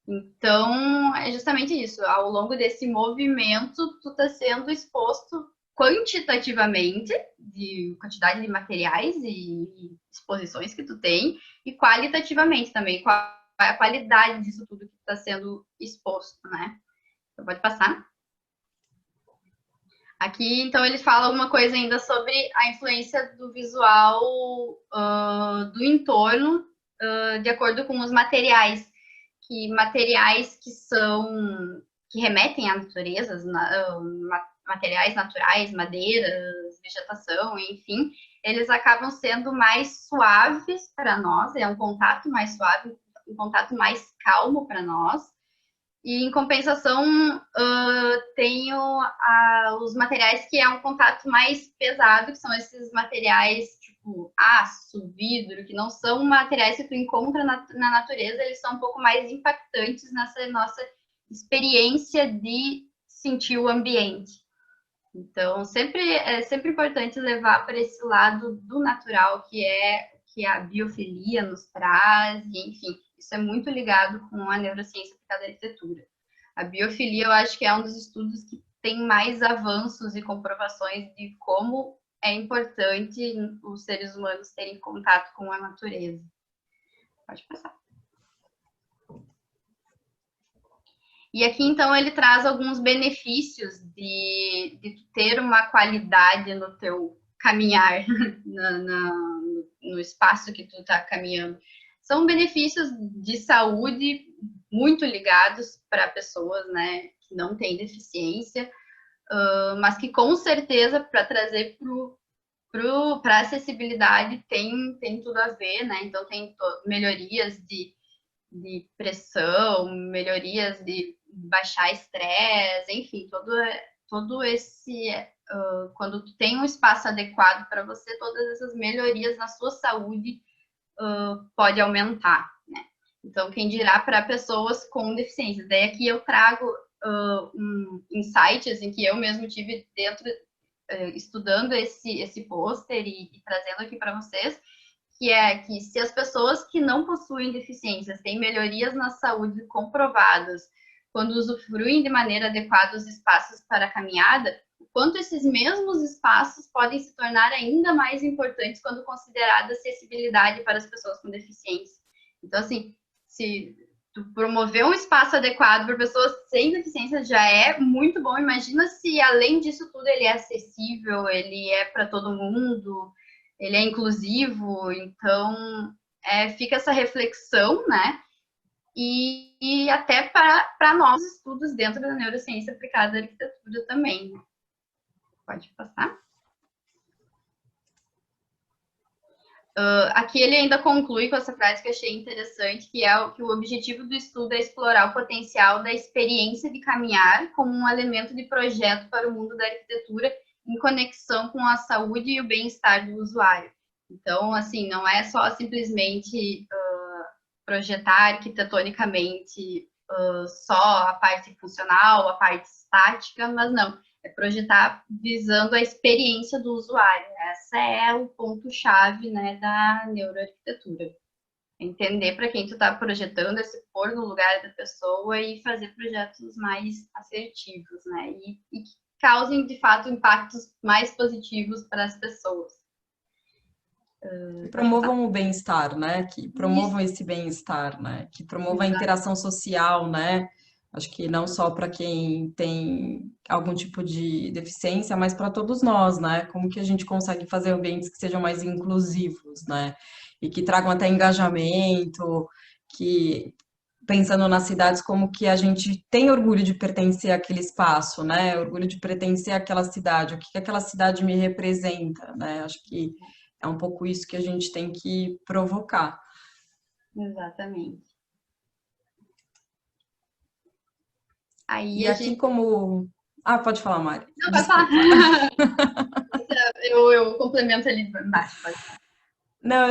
Então, é justamente isso. Ao longo desse movimento, tu está sendo exposto quantitativamente, de quantidade de materiais e exposições que tu tem, e qualitativamente também, qual é a qualidade disso tudo que está sendo exposto, né? Então, pode passar. Aqui, então, ele fala alguma coisa ainda sobre a influência do visual do entorno, de acordo com os materiais, que remetem à natureza, materiais naturais, madeiras, vegetação, enfim, eles acabam sendo mais suaves para nós, é um contato mais suave, um contato mais calmo para nós. E, em compensação, tenho os materiais que é um contato mais pesado, que são esses materiais tipo aço, vidro, que não são materiais que tu encontra na natureza, eles são um pouco mais impactantes nessa nossa experiência de sentir o ambiente. Então, é sempre importante levar para esse lado do natural, que a biofilia nos traz, e, enfim, isso é muito ligado com a neurociência aplicada à arquitetura. A biofilia, eu acho que é um dos estudos que tem mais avanços e comprovações de como é importante os seres humanos terem contato com a natureza. Pode passar. E aqui, então, ele traz alguns benefícios de ter uma qualidade no teu caminhar, no espaço que tu está caminhando. São benefícios de saúde muito ligados para pessoas, né, que não têm deficiência, mas que, com certeza, para trazer para a acessibilidade tem tudo a ver, né? Então, tem melhorias de pressão, melhorias de baixar estresse, enfim, todo esse quando tu tem um espaço adequado para você, todas essas melhorias na sua saúde pode aumentar, né? Então, quem dirá para pessoas com deficiência. Daí aqui eu trago insights em que eu mesmo tive dentro, estudando esse pôster e trazendo aqui para vocês, que é que se as pessoas que não possuem deficiências têm melhorias na saúde comprovadas quando usufruem de maneira adequada os espaços para a caminhada, o quanto esses mesmos espaços podem se tornar ainda mais importantes quando considerada acessibilidade para as pessoas com deficiência. Então, assim, se tu promover um espaço adequado para pessoas sem deficiência já é muito bom. Imagina se, além disso tudo, ele é acessível, ele é para todo mundo, ele é inclusivo. Então, fica essa reflexão, né? E até para novos estudos dentro da neurociência aplicada à arquitetura também. Pode passar. Aqui ele ainda conclui com essa frase que eu achei interessante, que é que o objetivo do estudo é explorar o potencial da experiência de caminhar como um elemento de projeto para o mundo da arquitetura em conexão com a saúde e o bem-estar do usuário. Então, assim, não é só simplesmente projetar arquitetonicamente só a parte funcional, a parte estática, mas não, é projetar visando a experiência do usuário. Esse é o ponto-chave, né, da neuroarquitetura. Entender para quem tu está projetando, é se pôr no lugar da pessoa e fazer projetos mais assertivos, né, e que causem, de fato, impactos mais positivos para as pessoas. Que promovam o bem-estar, né? Que promovam esse bem-estar, né? Que promovam a interação social, né? Acho que não só para quem tem algum tipo de deficiência, mas para todos nós, né? Como que a gente consegue fazer ambientes que sejam mais inclusivos, né? E que tragam até engajamento, que pensando nas cidades, como que a gente tem orgulho de pertencer àquele espaço, né? Orgulho de pertencer àquela cidade, o que que aquela cidade me representa, né? Acho que é um pouco isso que a gente tem que provocar. Exatamente. Aí E a aqui gente... como... Ah, pode falar, Mari. Não, vai falar. Desculpa. Eu complemento ali embaixo, pode falar. Não,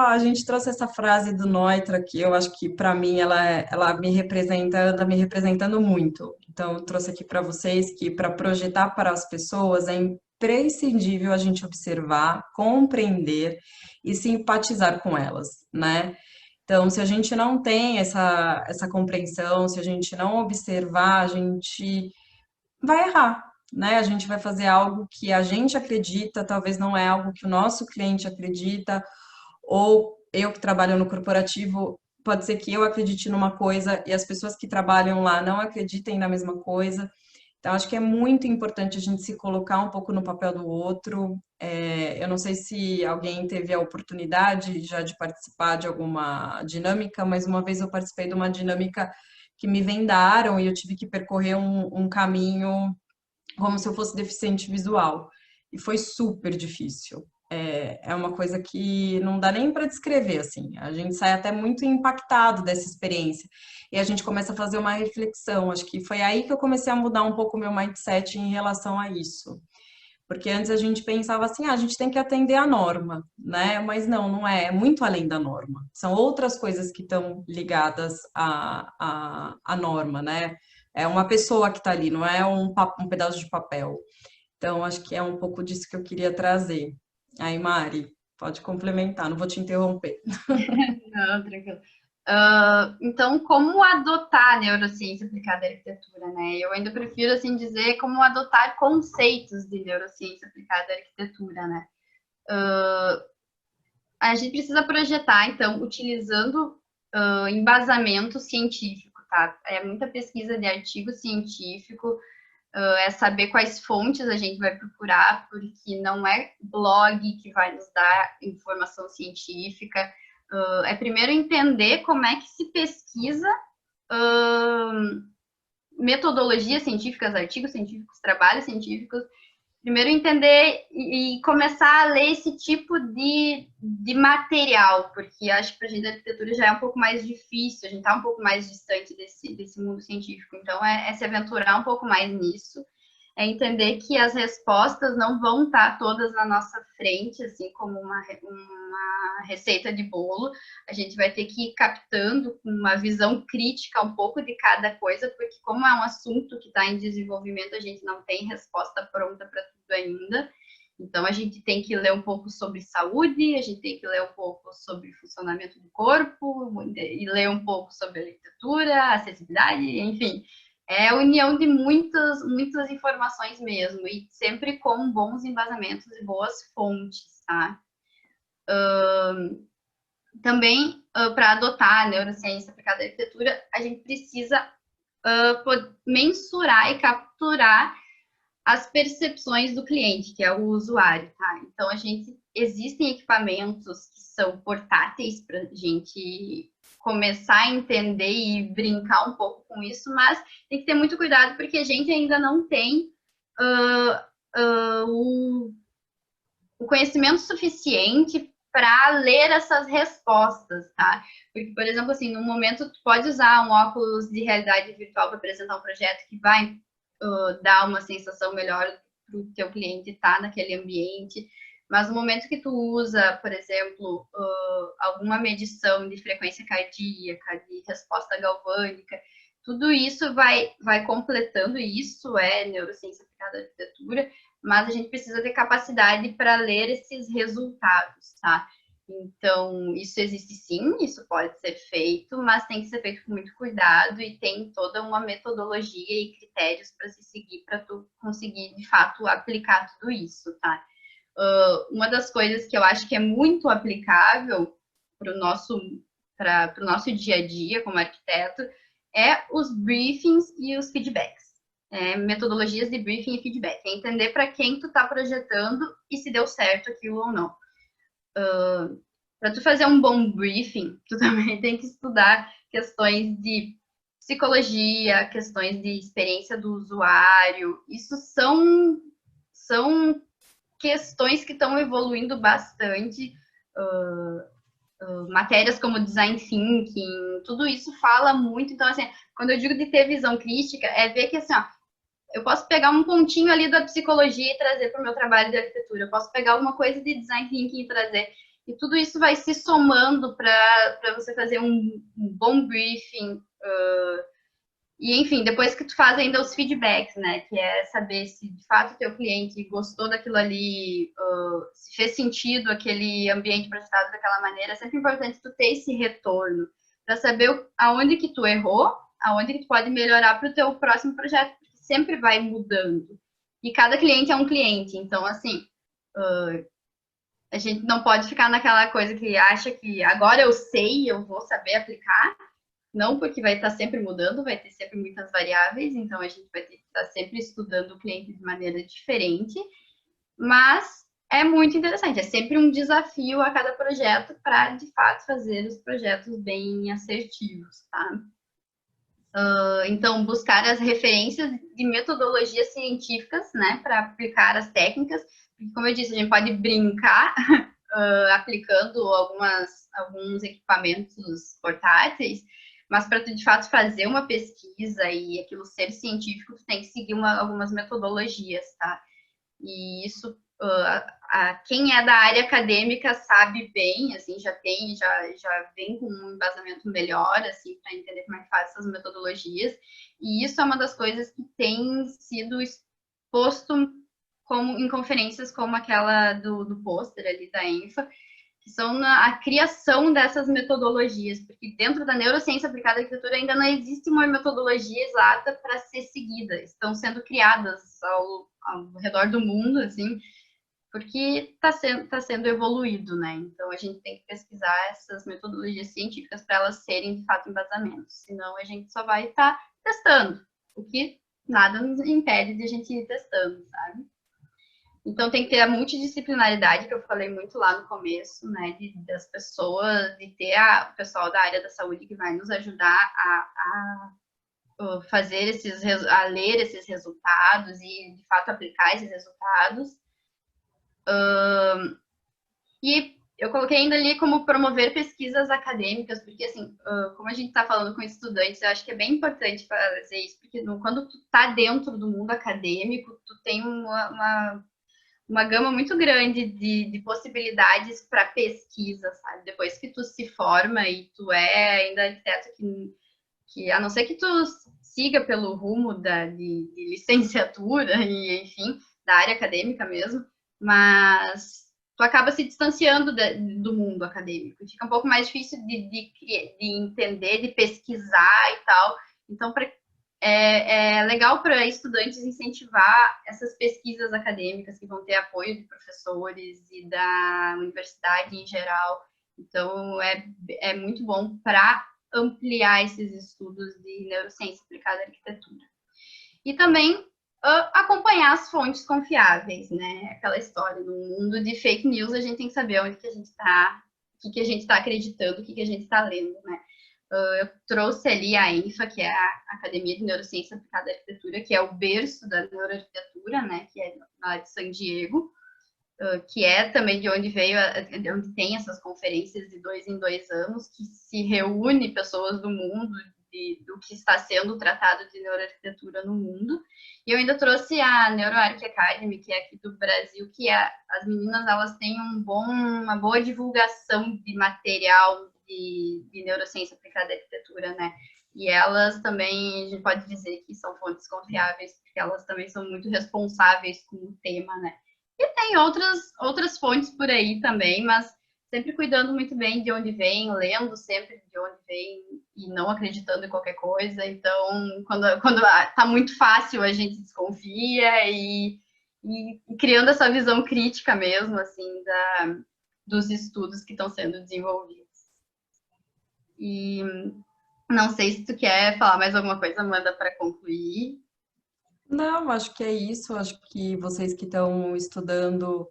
a gente trouxe essa frase do Neutra que eu acho que para mim ela me representa, anda me representando muito. Então, eu trouxe aqui para vocês que para projetar para as pessoas é imprescindível a gente observar, compreender e simpatizar com elas, né? Então, se a gente não tem essa compreensão, se a gente não observar, a gente vai errar, né? A gente vai fazer algo que a gente acredita, talvez não é algo que o nosso cliente acredita, ou eu que trabalho no corporativo, pode ser que eu acredite numa coisa e as pessoas que trabalham lá não acreditem na mesma coisa. Então, acho que é muito importante a gente se colocar um pouco no papel do outro. Eu não sei se alguém teve a oportunidade já de participar de alguma dinâmica, mas uma vez eu participei de uma dinâmica que me vendaram e eu tive que percorrer um caminho como se eu fosse deficiente visual. E foi super difícil. É uma coisa que não dá nem para descrever, assim. A gente sai até muito impactado dessa experiência. E a gente começa a fazer uma reflexão. Acho que foi aí que eu comecei a mudar um pouco o meu mindset em relação a isso. Porque antes a gente pensava assim, a gente tem que atender a norma, né? Mas não é, é muito além da norma. São outras coisas que estão ligadas à norma, né? É uma pessoa que está ali, não é um pedaço de papel. Então, acho que é um pouco disso que eu queria trazer. Aí, Mari, pode complementar, não vou te interromper. Não, tranquilo. Então, como adotar a neurociência aplicada à arquitetura, né? Eu ainda prefiro, assim, dizer como adotar conceitos de neurociência aplicada à arquitetura, né? A gente precisa projetar, então, utilizando embasamento científico, tá? É muita pesquisa de artigo científico, é saber quais fontes a gente vai procurar, porque não é blog que vai nos dar informação científica. É primeiro entender como é que se pesquisa metodologias científicas, artigos científicos, trabalhos científicos. Primeiro entender e começar a ler esse tipo de material, porque acho que para a gente da arquitetura já é um pouco mais difícil, a gente está um pouco mais distante desse mundo científico. Então, é se aventurar um pouco mais nisso, é entender que as respostas não vão estar todas na nossa frente, assim como uma receita de bolo. A gente vai ter que ir captando com uma visão crítica um pouco de cada coisa, porque como é um assunto que está em desenvolvimento, a gente não tem resposta pronta para tudo ainda. Então, a gente tem que ler um pouco sobre saúde, a gente tem que ler um pouco sobre funcionamento do corpo, e ler um pouco sobre arquitetura, acessibilidade, enfim. É a união de muitas informações mesmo, e sempre com bons embasamentos e boas fontes, tá? Também, para adotar a neurociência aplicada à arquitetura, a gente precisa mensurar e capturar as percepções do cliente, que é o usuário, tá? Então, existem equipamentos que são portáteis para a gente começar a entender e brincar um pouco com isso, mas tem que ter muito cuidado, porque a gente ainda não tem o conhecimento suficiente para ler essas respostas, tá? Porque, por exemplo, assim, no momento, tu pode usar um óculos de realidade virtual para apresentar um projeto que vai dar uma sensação melhor para o teu cliente estar naquele ambiente, Mas no momento que tu usa, por exemplo, alguma medição de frequência cardíaca, de resposta galvânica, tudo isso vai completando, e isso é neurociência aplicada à arquitetura, mas a gente precisa ter capacidade para ler esses resultados, tá? Então, isso existe sim, isso pode ser feito, mas tem que ser feito com muito cuidado e tem toda uma metodologia e critérios para se seguir para tu conseguir, de fato, aplicar tudo isso, tá? Uma das coisas que eu acho que é muito aplicável para o nosso dia a dia como arquiteto é os briefings e os feedbacks. Metodologias de briefing e feedback. É entender para quem tu está projetando e se deu certo aquilo ou não. Para tu fazer um bom briefing, tu também tem que estudar questões de psicologia, questões de experiência do usuário. Isso são questões que estão evoluindo bastante. Matérias como design thinking, tudo isso fala muito. Então, assim, quando eu digo de ter visão crítica, é ver que, assim, ó, eu posso pegar um pontinho ali da psicologia e trazer para o meu trabalho de arquitetura, eu posso pegar alguma coisa de design thinking e trazer, e tudo isso vai se somando para você fazer um bom briefing, e enfim, depois que tu faz ainda os feedbacks, né, que é saber se de fato o teu cliente gostou daquilo ali, se fez sentido aquele ambiente projetado daquela maneira, é sempre importante tu ter esse retorno, para saber aonde que tu errou, aonde que tu pode melhorar para o teu próximo projeto, porque sempre vai mudando, e cada cliente é um cliente, então assim, a gente não pode ficar naquela coisa que acha que agora eu sei, eu vou saber aplicar. Não, porque vai estar sempre mudando, vai ter sempre muitas variáveis, então a gente vai ter que estar sempre estudando o cliente de maneira diferente, mas é muito interessante, é sempre um desafio a cada projeto para, de fato, fazer os projetos bem assertivos, tá? Então, buscar as referências de metodologias científicas, né, para aplicar as técnicas, porque, como eu disse, a gente pode brincar aplicando alguns equipamentos portáteis, mas para tu, de fato, fazer uma pesquisa e aquilo ser científico, tu tem que seguir algumas metodologias, tá? E isso, quem é da área acadêmica sabe bem, assim, já vem com um embasamento melhor, assim, para entender como é que faz essas metodologias. E isso é uma das coisas que tem sido exposto em conferências como aquela do pôster ali da ENFA, que são a criação dessas metodologias, porque dentro da neurociência aplicada à arquitetura ainda não existe uma metodologia exata para ser seguida, estão sendo criadas ao redor do mundo, assim, porque está sendo evoluído, né? Então a gente tem que pesquisar essas metodologias científicas para elas serem de fato embasamentos, senão a gente só vai estar testando, o que nada nos impede de a gente ir testando, sabe? Então, tem que ter a multidisciplinaridade, que eu falei muito lá no começo, né, das pessoas, de ter o pessoal da área da saúde que vai nos ajudar a fazer a ler esses resultados e, de fato, aplicar esses resultados. E eu coloquei ainda ali como promover pesquisas acadêmicas, porque, assim, como a gente está falando com estudantes, eu acho que é bem importante fazer isso, porque quando tu está dentro do mundo acadêmico, tu tem uma gama muito grande de possibilidades para pesquisa, sabe? Depois que tu se forma e tu é ainda arquiteto que a não ser que tu siga pelo rumo de licenciatura e, enfim, da área acadêmica mesmo, mas tu acaba se distanciando do mundo acadêmico. Fica um pouco mais difícil de entender, de pesquisar e tal. Então, é legal para estudantes incentivar essas pesquisas acadêmicas que vão ter apoio de professores e da universidade em geral. Então, é muito bom para ampliar esses estudos de neurociência aplicada à arquitetura. E também acompanhar as fontes confiáveis, né? Aquela história, no mundo de fake news, a gente tem que saber onde que a gente está, o que a gente está acreditando, o que a gente está lendo, né? Eu trouxe ali a ENFA, que é a Academia de Neurociência Aplicada à Arquitetura, que é o berço da neuroarquitetura, né? Que é lá de San Diego, que é também de onde veio, onde tem essas conferências de 2 em 2 anos, que se reúne pessoas do mundo do que está sendo tratado de neuroarquitetura no mundo. E eu ainda trouxe a NeuroArch Academy, que é aqui do Brasil, que as meninas elas têm uma boa divulgação de material de neurociência aplicada à arquitetura, né? E elas também, a gente pode dizer que são fontes confiáveis, porque elas também são muito responsáveis com o tema, né? E tem outras fontes por aí também, mas sempre cuidando muito bem de onde vem, lendo sempre de onde vem e não acreditando em qualquer coisa. Então, quando tá muito fácil, a gente desconfia e criando essa visão crítica mesmo, assim, dos estudos que estão sendo desenvolvidos. E não sei se tu quer falar mais alguma coisa, Amanda, para concluir. Não, acho que é isso. Acho que vocês que estão estudando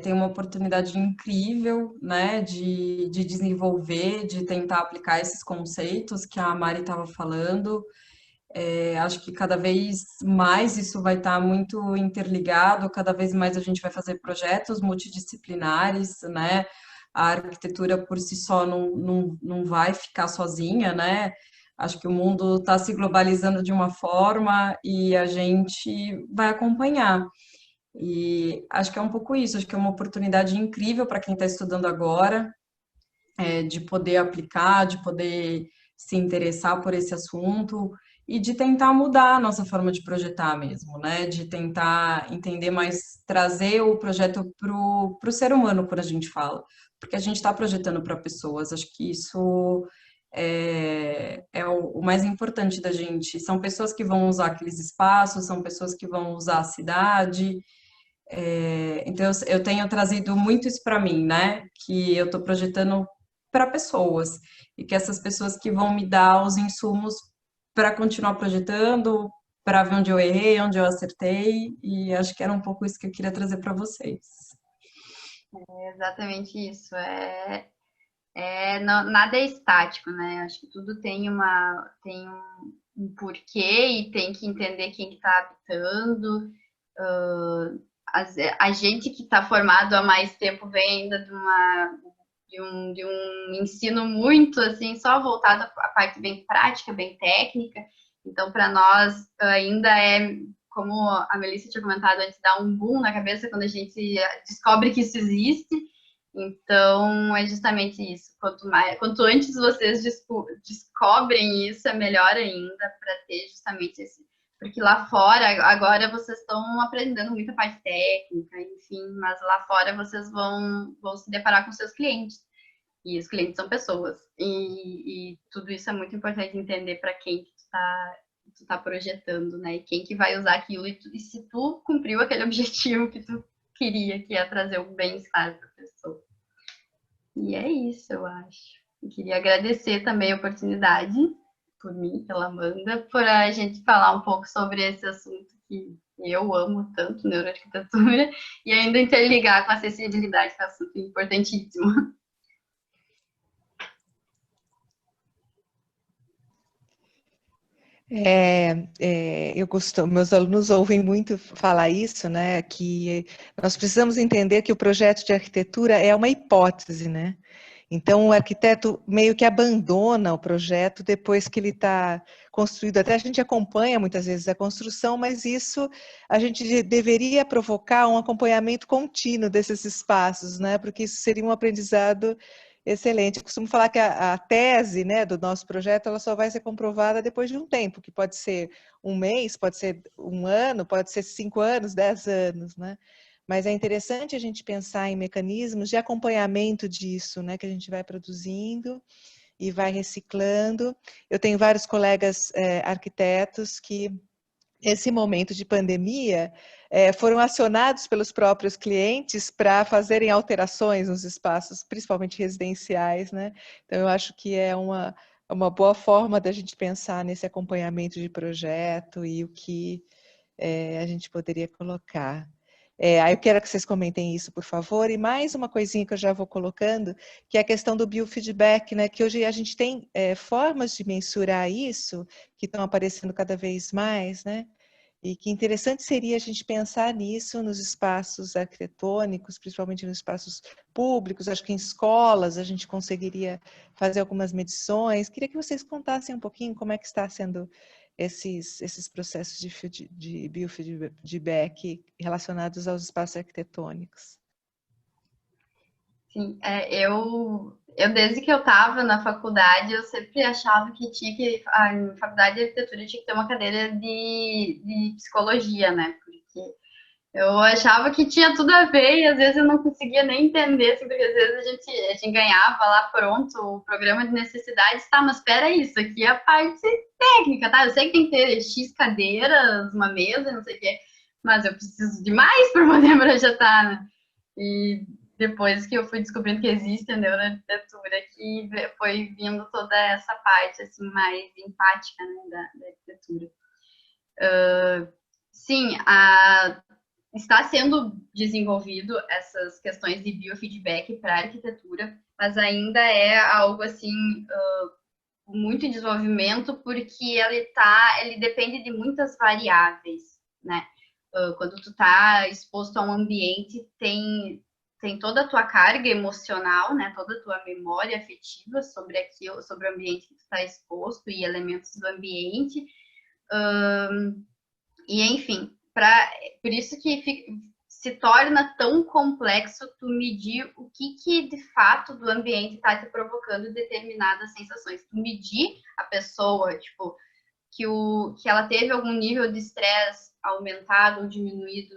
têm uma oportunidade incrível, né, de desenvolver, de tentar aplicar esses conceitos que a Mari estava falando. Acho que cada vez mais isso vai estar muito interligado, cada vez mais a gente vai fazer projetos multidisciplinares, né? A arquitetura por si só não vai ficar sozinha, né? Acho que o mundo está se globalizando de uma forma e a gente vai acompanhar. E acho que é um pouco isso, acho que é uma oportunidade incrível para quem está estudando agora, de poder aplicar, de poder se interessar por esse assunto e de tentar mudar a nossa forma de projetar mesmo, né? De tentar entender mais, trazer o projeto para o ser humano, quando a gente fala, porque a gente está projetando para pessoas, acho que isso é o mais importante da gente. São pessoas que vão usar aqueles espaços, são pessoas que vão usar a cidade. Então, eu tenho trazido muito isso para mim, né? Que eu estou projetando para pessoas e que essas pessoas que vão me dar os insumos para continuar projetando, para ver onde eu errei, onde eu acertei, e acho que era um pouco isso que eu queria trazer para vocês. É exatamente isso. Nada é estático, né? Acho que tudo tem um porquê e tem que entender quem está habitando. A gente que está formado há mais tempo vem ainda de um ensino muito assim, só voltado à parte bem prática, bem técnica. Então, para nós, ainda como a Melissa tinha comentado antes, dá um boom na cabeça quando a gente descobre que isso existe. Então, é justamente isso. Quanto antes vocês descobrem isso, é melhor ainda para ter justamente esse. Porque lá fora, agora vocês estão aprendendo muita parte técnica, enfim, mas lá fora vocês vão se deparar com seus clientes. E os clientes são pessoas. E tudo isso é muito importante entender para quem que tu tá projetando, né? E quem que vai usar aquilo. E se tu cumpriu aquele objetivo que tu queria, que é trazer o bem-estar para a pessoa. E é isso, eu acho. Eu queria agradecer também a oportunidade, por mim, pela Amanda, por a gente falar um pouco sobre esse assunto que eu amo tanto, neuroarquitetura, e ainda interligar com a acessibilidade, que é um assunto importantíssimo. Meus alunos ouvem muito falar isso, né? Que nós precisamos entender que o projeto de arquitetura é uma hipótese, né? Então, o arquiteto meio que abandona o projeto depois que ele está construído. Até a gente acompanha muitas vezes a construção, mas isso a gente deveria provocar um acompanhamento contínuo desses espaços, né? Porque isso seria um aprendizado excelente. Eu costumo falar que a tese, né, do nosso projeto, ela só vai ser comprovada depois de um tempo, que pode ser um mês, pode ser um ano, pode ser 5 anos, 10 anos, né? Mas é interessante a gente pensar em mecanismos de acompanhamento disso, né, que a gente vai produzindo e vai reciclando. Eu tenho vários colegas arquitetos que, nesse momento de pandemia, foram acionados pelos próprios clientes para fazerem alterações nos espaços, principalmente residenciais, né? Então, eu acho que é uma boa forma da gente pensar nesse acompanhamento de projeto e o que a gente poderia colocar. Aí eu quero que vocês comentem isso, por favor. E mais uma coisinha que eu já vou colocando, que é a questão do biofeedback, né? Que hoje a gente tem formas de mensurar isso, que estão aparecendo cada vez mais, né? E que interessante seria a gente pensar nisso nos espaços arquitetônicos, principalmente nos espaços públicos. Acho que em escolas a gente conseguiria fazer algumas medições. Queria que vocês contassem um pouquinho como é que está sendo esses processos de biofeedback relacionados aos espaços arquitetônicos. Sim, eu desde que eu estava na faculdade, eu sempre achava que a faculdade de arquitetura tinha que ter uma cadeira de psicologia, né? Porque eu achava que tinha tudo a ver e às vezes eu não conseguia nem entender, assim, porque às vezes a gente ganhava lá pronto o programa de necessidades, tá, mas espera isso aqui é a parte técnica, tá? Eu sei que tem que ter X cadeiras, uma mesa, não sei o quê, mas eu preciso de mais para poder projetar, né? E depois que eu fui descobrindo que existe a neuroarquitetura, que foi vindo toda essa parte assim, mais empática, né, da arquitetura. Sim, está sendo desenvolvido essas questões de biofeedback para a arquitetura, mas ainda é algo assim muito em desenvolvimento, porque ele depende de muitas variáveis, né? Quando tu está exposto a um ambiente, tem toda a tua carga emocional, né? Toda a tua memória afetiva sobre aquilo, sobre o ambiente que tu está exposto e elementos do ambiente. E, enfim, por isso que se torna tão complexo tu medir o que de fato do ambiente está te provocando determinadas sensações. Tu medir a pessoa, tipo, que ela teve algum nível de estresse aumentado ou diminuído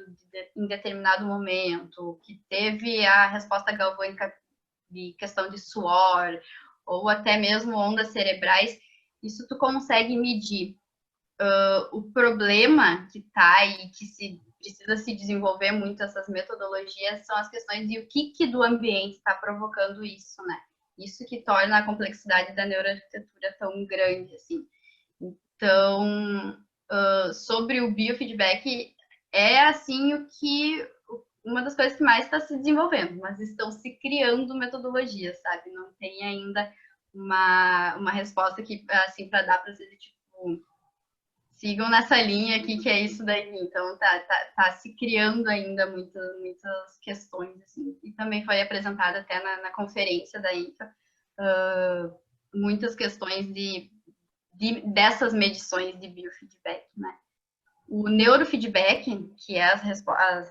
em determinado momento, que teve a resposta galvânica de questão de suor, ou até mesmo ondas cerebrais, isso tu consegue medir. O problema que está e que precisa se desenvolver muito essas metodologias são as questões de o que do ambiente está provocando isso, né? Isso que torna a complexidade da neuroarquitetura tão grande, assim. Então, sobre o biofeedback, é assim uma das coisas que mais está se desenvolvendo, mas estão se criando metodologias, sabe? Não tem ainda uma resposta que, assim, para dar para vocês, tipo, sigam nessa linha aqui, que é isso daí. Então, tá se criando ainda muitas questões, assim. E também foi apresentado até na conferência da INCA, muitas questões dessas medições de biofeedback, né? O neurofeedback, que é as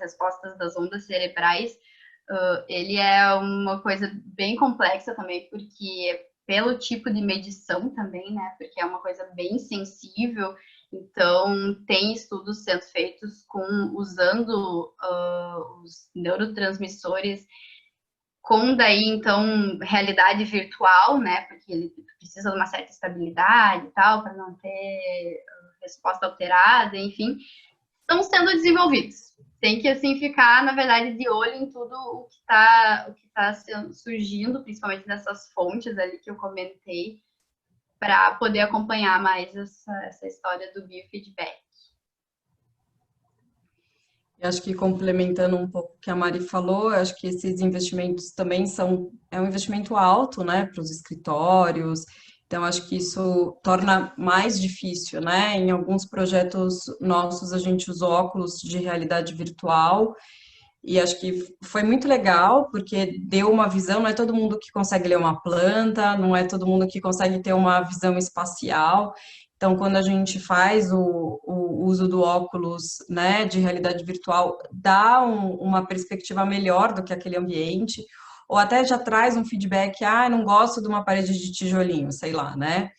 respostas das ondas cerebrais, ele é uma coisa bem complexa também, porque pelo tipo de medição também, né? Porque é uma coisa bem sensível. Então, tem estudos sendo feitos usando os neurotransmissores com daí, então, realidade virtual, né? Porque ele precisa de uma certa estabilidade e tal, para não ter resposta alterada, enfim, estão sendo desenvolvidos. Tem que, assim, ficar, na verdade, de olho em tudo o que está surgindo, principalmente nessas fontes ali que eu comentei, para poder acompanhar mais essa história do biofeedback. Eu acho que complementando um pouco o que a Mari falou, eu acho que esses investimentos também é um investimento alto, né, para os escritórios. Então, acho que isso torna mais difícil, né? Em alguns projetos nossos, a gente usa óculos de realidade virtual e acho que foi muito legal, porque deu uma visão, não é todo mundo que consegue ler uma planta, não é todo mundo que consegue ter uma visão espacial. Então, quando a gente faz o uso do óculos, né, de realidade virtual, dá uma perspectiva melhor do que aquele ambiente, ou até já traz um feedback, não gosto de uma parede de tijolinho, sei lá, né?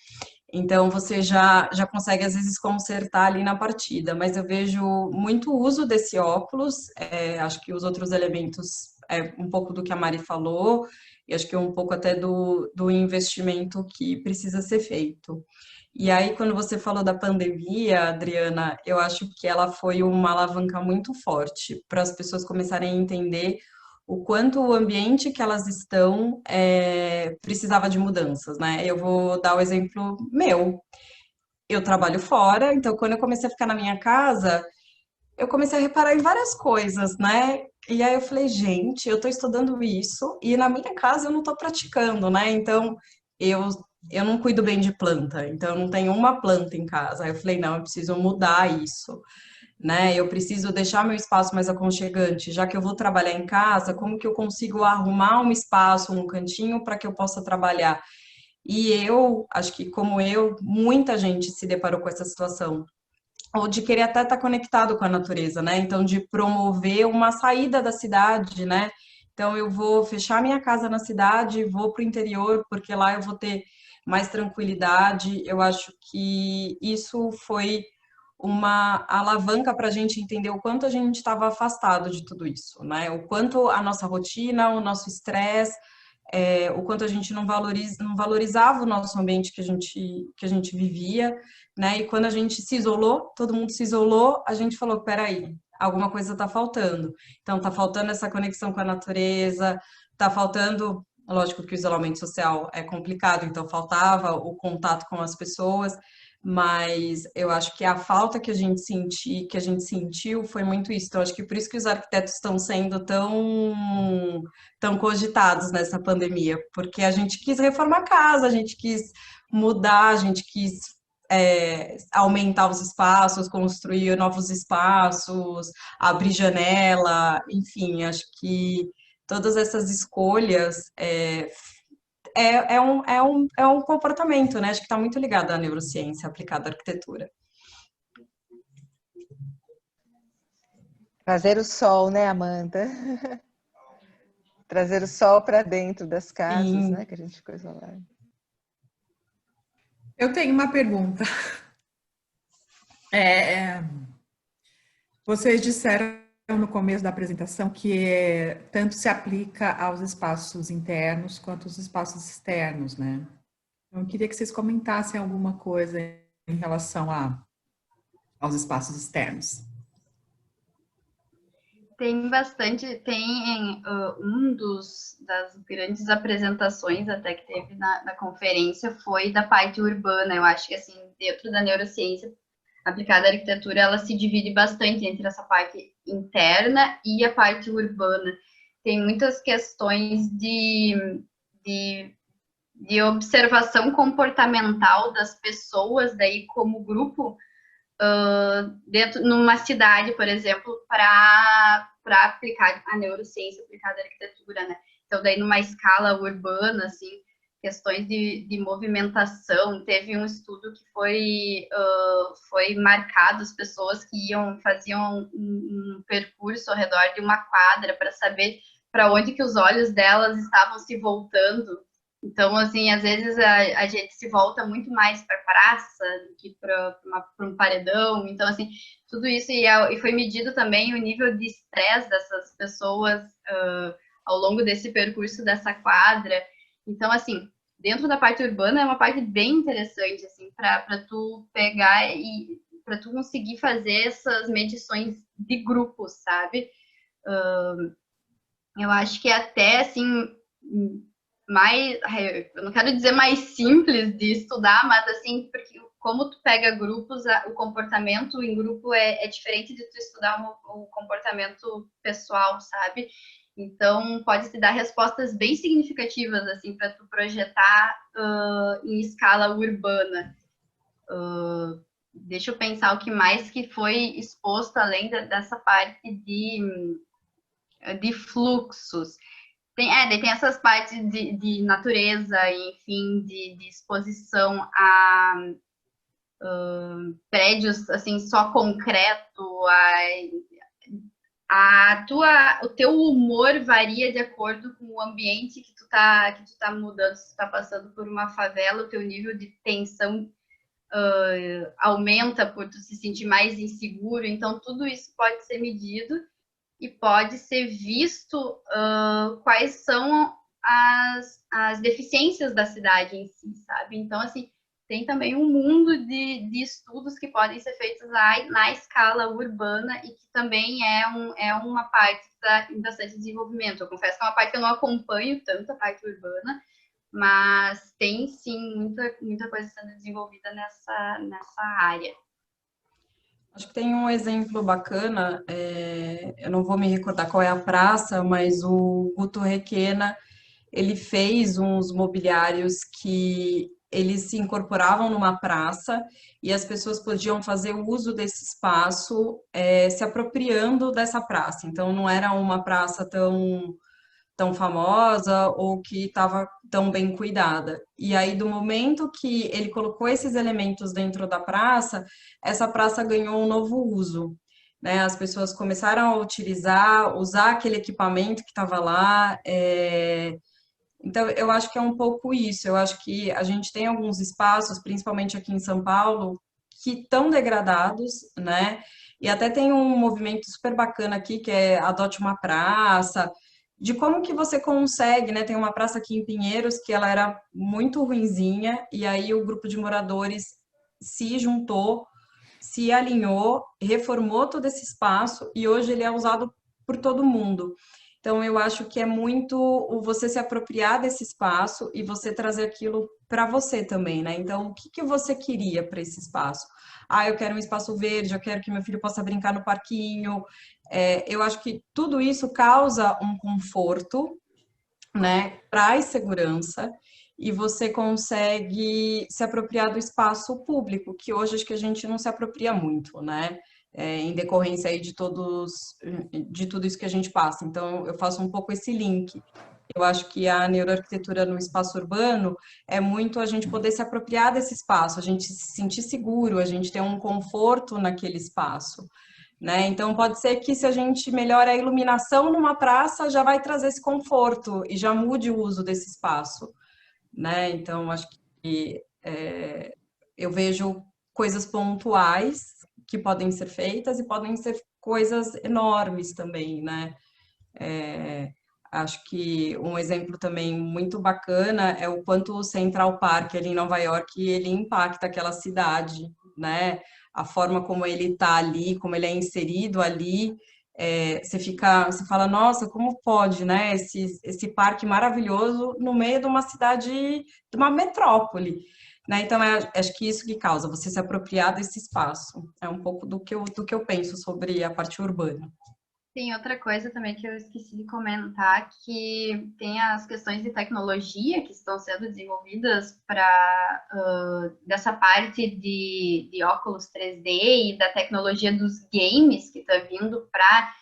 Então, você já consegue, às vezes, consertar ali na partida, mas eu vejo muito uso desse óculos, acho que os outros elementos, um pouco do que a Mari falou, e acho que um pouco até do investimento que precisa ser feito. E aí, quando você falou da pandemia, Adriana, eu acho que ela foi uma alavanca muito forte para as pessoas começarem a entender o quanto o ambiente que elas estão precisava de mudanças, né? Eu vou dar o exemplo meu. Eu trabalho fora, então quando eu comecei a ficar na minha casa, eu comecei a reparar em várias coisas, né? E aí eu falei, gente, eu estou estudando isso e na minha casa eu não estou praticando, né? Então eu não cuido bem de planta, então eu não tenho uma planta em casa. Aí eu falei, não, eu preciso mudar isso. né? Eu preciso deixar meu espaço mais aconchegante, já que eu vou trabalhar em casa, como que eu consigo arrumar um espaço, um cantinho para que eu possa trabalhar? E eu, acho que como eu, muita gente se deparou com essa situação, ou de querer até estar conectado com a natureza, né? Então, de promover uma saída da cidade, né? Então, eu vou fechar minha casa na cidade, vou para o interior, porque lá eu vou ter mais tranquilidade. Eu acho que isso foi uma alavanca para a gente entender o quanto a gente estava afastado de tudo isso, né? O quanto a nossa rotina, o nosso estresse, o quanto a gente não valorizava o nosso ambiente que a gente vivia, né? E quando a gente se isolou, todo mundo se isolou, a gente falou, peraí, alguma coisa está faltando. Então, está faltando essa conexão com a natureza, está faltando, lógico que o isolamento social é complicado, então faltava o contato com as pessoas, mas eu acho que a falta que a gente sentiu foi muito isso. Então, acho que por isso que os arquitetos estão sendo tão cogitados nessa pandemia, porque a gente quis reformar a casa, a gente quis mudar, a gente quis aumentar os espaços, construir novos espaços, abrir janela, enfim, acho que todas essas escolhas é um comportamento, né? Acho que está muito ligado à neurociência aplicada à arquitetura. Trazer o sol, né, Amanda? Trazer o sol para dentro das casas, Sim. né, que a gente ficou isolado. Eu tenho uma pergunta. Vocês disseram no começo da apresentação que tanto se aplica aos espaços internos quanto aos espaços externos, né? Então, eu queria que vocês comentassem alguma coisa em relação aos espaços externos. Tem bastante, das grandes apresentações até que teve na conferência foi da parte urbana. Eu acho que, assim, dentro da neurociência aplicada à arquitetura, ela se divide bastante entre essa parte interna e a parte urbana. Tem muitas questões de observação comportamental das pessoas, daí como grupo, dentro numa cidade, por exemplo, para aplicar a neurociência aplicada à arquitetura, né? Então, daí numa escala urbana, assim, questões de movimentação, teve um estudo que foi marcado as pessoas que faziam um percurso ao redor de uma quadra para saber para onde que os olhos delas estavam se voltando. Então, assim, às vezes a gente se volta muito mais para a praça do que para um paredão. Então, assim, tudo isso, e foi medido também o nível de estresse dessas pessoas ao longo desse percurso dessa quadra. Então, assim, dentro da parte urbana é uma parte bem interessante, assim, para tu pegar e para tu conseguir fazer essas medições de grupos, sabe? Eu acho que até, assim, eu não quero dizer mais simples de estudar, mas assim, porque como tu pega grupos, o comportamento em grupo é diferente de tu estudar o comportamento pessoal, sabe? Então, pode se dar respostas bem significativas, assim, para tu projetar em escala urbana. Deixa eu pensar o que mais que foi exposto além dessa parte de fluxos. Tem essas partes de natureza, enfim, de exposição a prédios, assim, só concreto, o teu humor varia de acordo com o ambiente que tu tá mudando. Se tu tá passando por uma favela, o teu nível de tensão aumenta por tu se sentir mais inseguro. Então, tudo isso pode ser medido e pode ser visto quais são as deficiências da cidade em si, sabe? Então, assim, tem também um mundo de estudos que podem ser feitos na escala urbana e que também é uma parte que está em bastante desenvolvimento. Eu confesso que é uma parte que eu não acompanho tanto, a parte urbana, mas tem, sim, muita coisa sendo desenvolvida nessa área. Acho que tem um exemplo bacana, eu não vou me recordar qual é a praça, mas o Guto Requena, ele fez uns mobiliários que eles se incorporavam numa praça e as pessoas podiam fazer o uso desse espaço, se apropriando dessa praça. Então, não era uma praça tão famosa ou que estava tão bem cuidada. E aí, do momento que ele colocou esses elementos dentro da praça, essa praça ganhou um novo uso, né? As pessoas começaram a usar aquele equipamento que estava lá. Então, eu acho que é um pouco isso. Eu acho que a gente tem alguns espaços, principalmente aqui em São Paulo, que estão degradados, né? E até tem um movimento super bacana aqui, que é Adote uma Praça, de como que você consegue, né? Tem uma praça aqui em Pinheiros que ela era muito ruinzinha, e aí o grupo de moradores se juntou, se alinhou, reformou todo esse espaço, e hoje ele é usado por todo mundo. Então, eu acho que é muito você se apropriar desse espaço e você trazer aquilo para você também, né? Então, o que que você queria para esse espaço? Ah, eu quero um espaço verde, eu quero que meu filho possa brincar no parquinho. Eu acho que tudo isso causa um conforto, né? Traz segurança e você consegue se apropriar do espaço público, que hoje acho que a gente não se apropria muito, né? Em decorrência aí de tudo isso que a gente passa. Então, eu faço um pouco esse link. Eu acho que a neuroarquitetura no espaço urbano é muito a gente poder se apropriar desse espaço, a gente se sentir seguro, a gente ter um conforto naquele espaço, né? Então, pode ser que se a gente melhora a iluminação numa praça, já vai trazer esse conforto e já mude o uso desse espaço, né? Então, acho que eu vejo coisas pontuais que podem ser feitas e podem ser coisas enormes também, né? Acho que um exemplo também muito bacana é o quanto o Central Park ali em Nova York ele impacta aquela cidade, né? A forma como ele está ali, como ele é inserido ali, você fala, nossa, como pode, né? Esse parque maravilhoso no meio de uma cidade, de uma metrópole, né? Então, acho que isso que causa, você se apropriar desse espaço. É um pouco do que eu penso sobre a parte urbana. Tem outra coisa também que eu esqueci de comentar, que tem as questões de tecnologia que estão sendo desenvolvidas para dessa parte de óculos 3D e da tecnologia dos games que está vindo para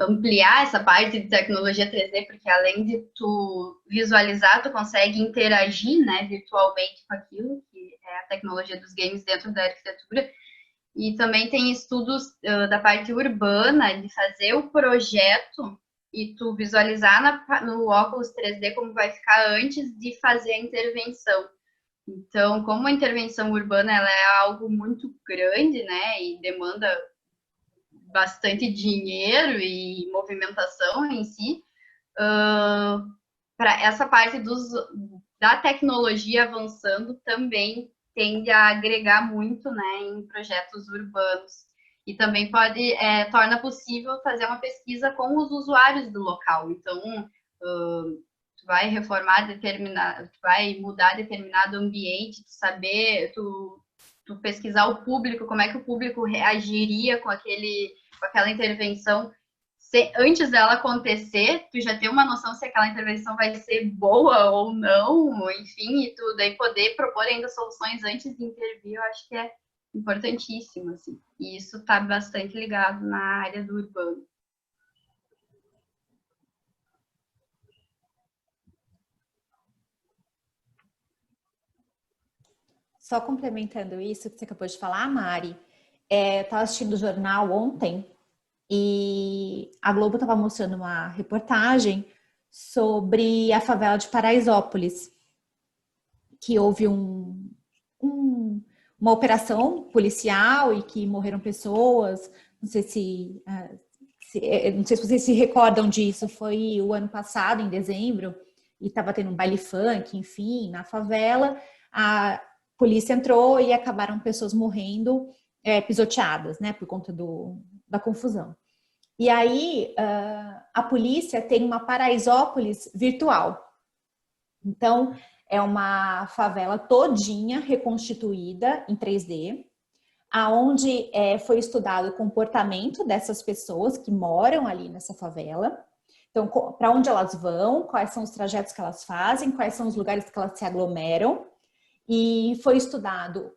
ampliar essa parte de tecnologia 3D, porque além de tu visualizar, tu consegue interagir, né, virtualmente com aquilo, que é a tecnologia dos games dentro da arquitetura. E também tem estudos da parte urbana, de fazer o projeto e tu visualizar no óculos 3D como vai ficar antes de fazer a intervenção. Então, como a intervenção urbana ela é algo muito grande, né, e demanda bastante dinheiro e movimentação em si, para essa parte da tecnologia avançando também tende a agregar muito, né, em projetos urbanos. E também torna possível fazer uma pesquisa com os usuários do local. Então, tu vai tu vai mudar determinado ambiente, tu pesquisar o público, como é que o público reagiria com aquela intervenção. Antes dela acontecer, tu já tem uma noção se aquela intervenção vai ser boa ou não, enfim, e tu daí poder propor ainda soluções antes de intervir, eu acho que é importantíssimo, assim. E isso está bastante ligado na área do urbano. Só complementando isso que você acabou de falar, Mari, eu estava assistindo o jornal ontem e a Globo estava mostrando uma reportagem sobre a favela de Paraisópolis, que houve uma operação policial e que morreram pessoas. Não sei se vocês se recordam disso, foi o ano passado, em dezembro, e estava tendo um baile funk, enfim, na favela. A polícia entrou e acabaram pessoas morrendo, pisoteadas, né, por conta da confusão. E aí, a polícia tem uma Paraisópolis virtual. Então, é uma favela todinha reconstituída em 3D, aonde foi estudado o comportamento dessas pessoas que moram ali nessa favela. Então, para onde elas vão, quais são os trajetos que elas fazem, quais são os lugares que elas se aglomeram. e foi estudado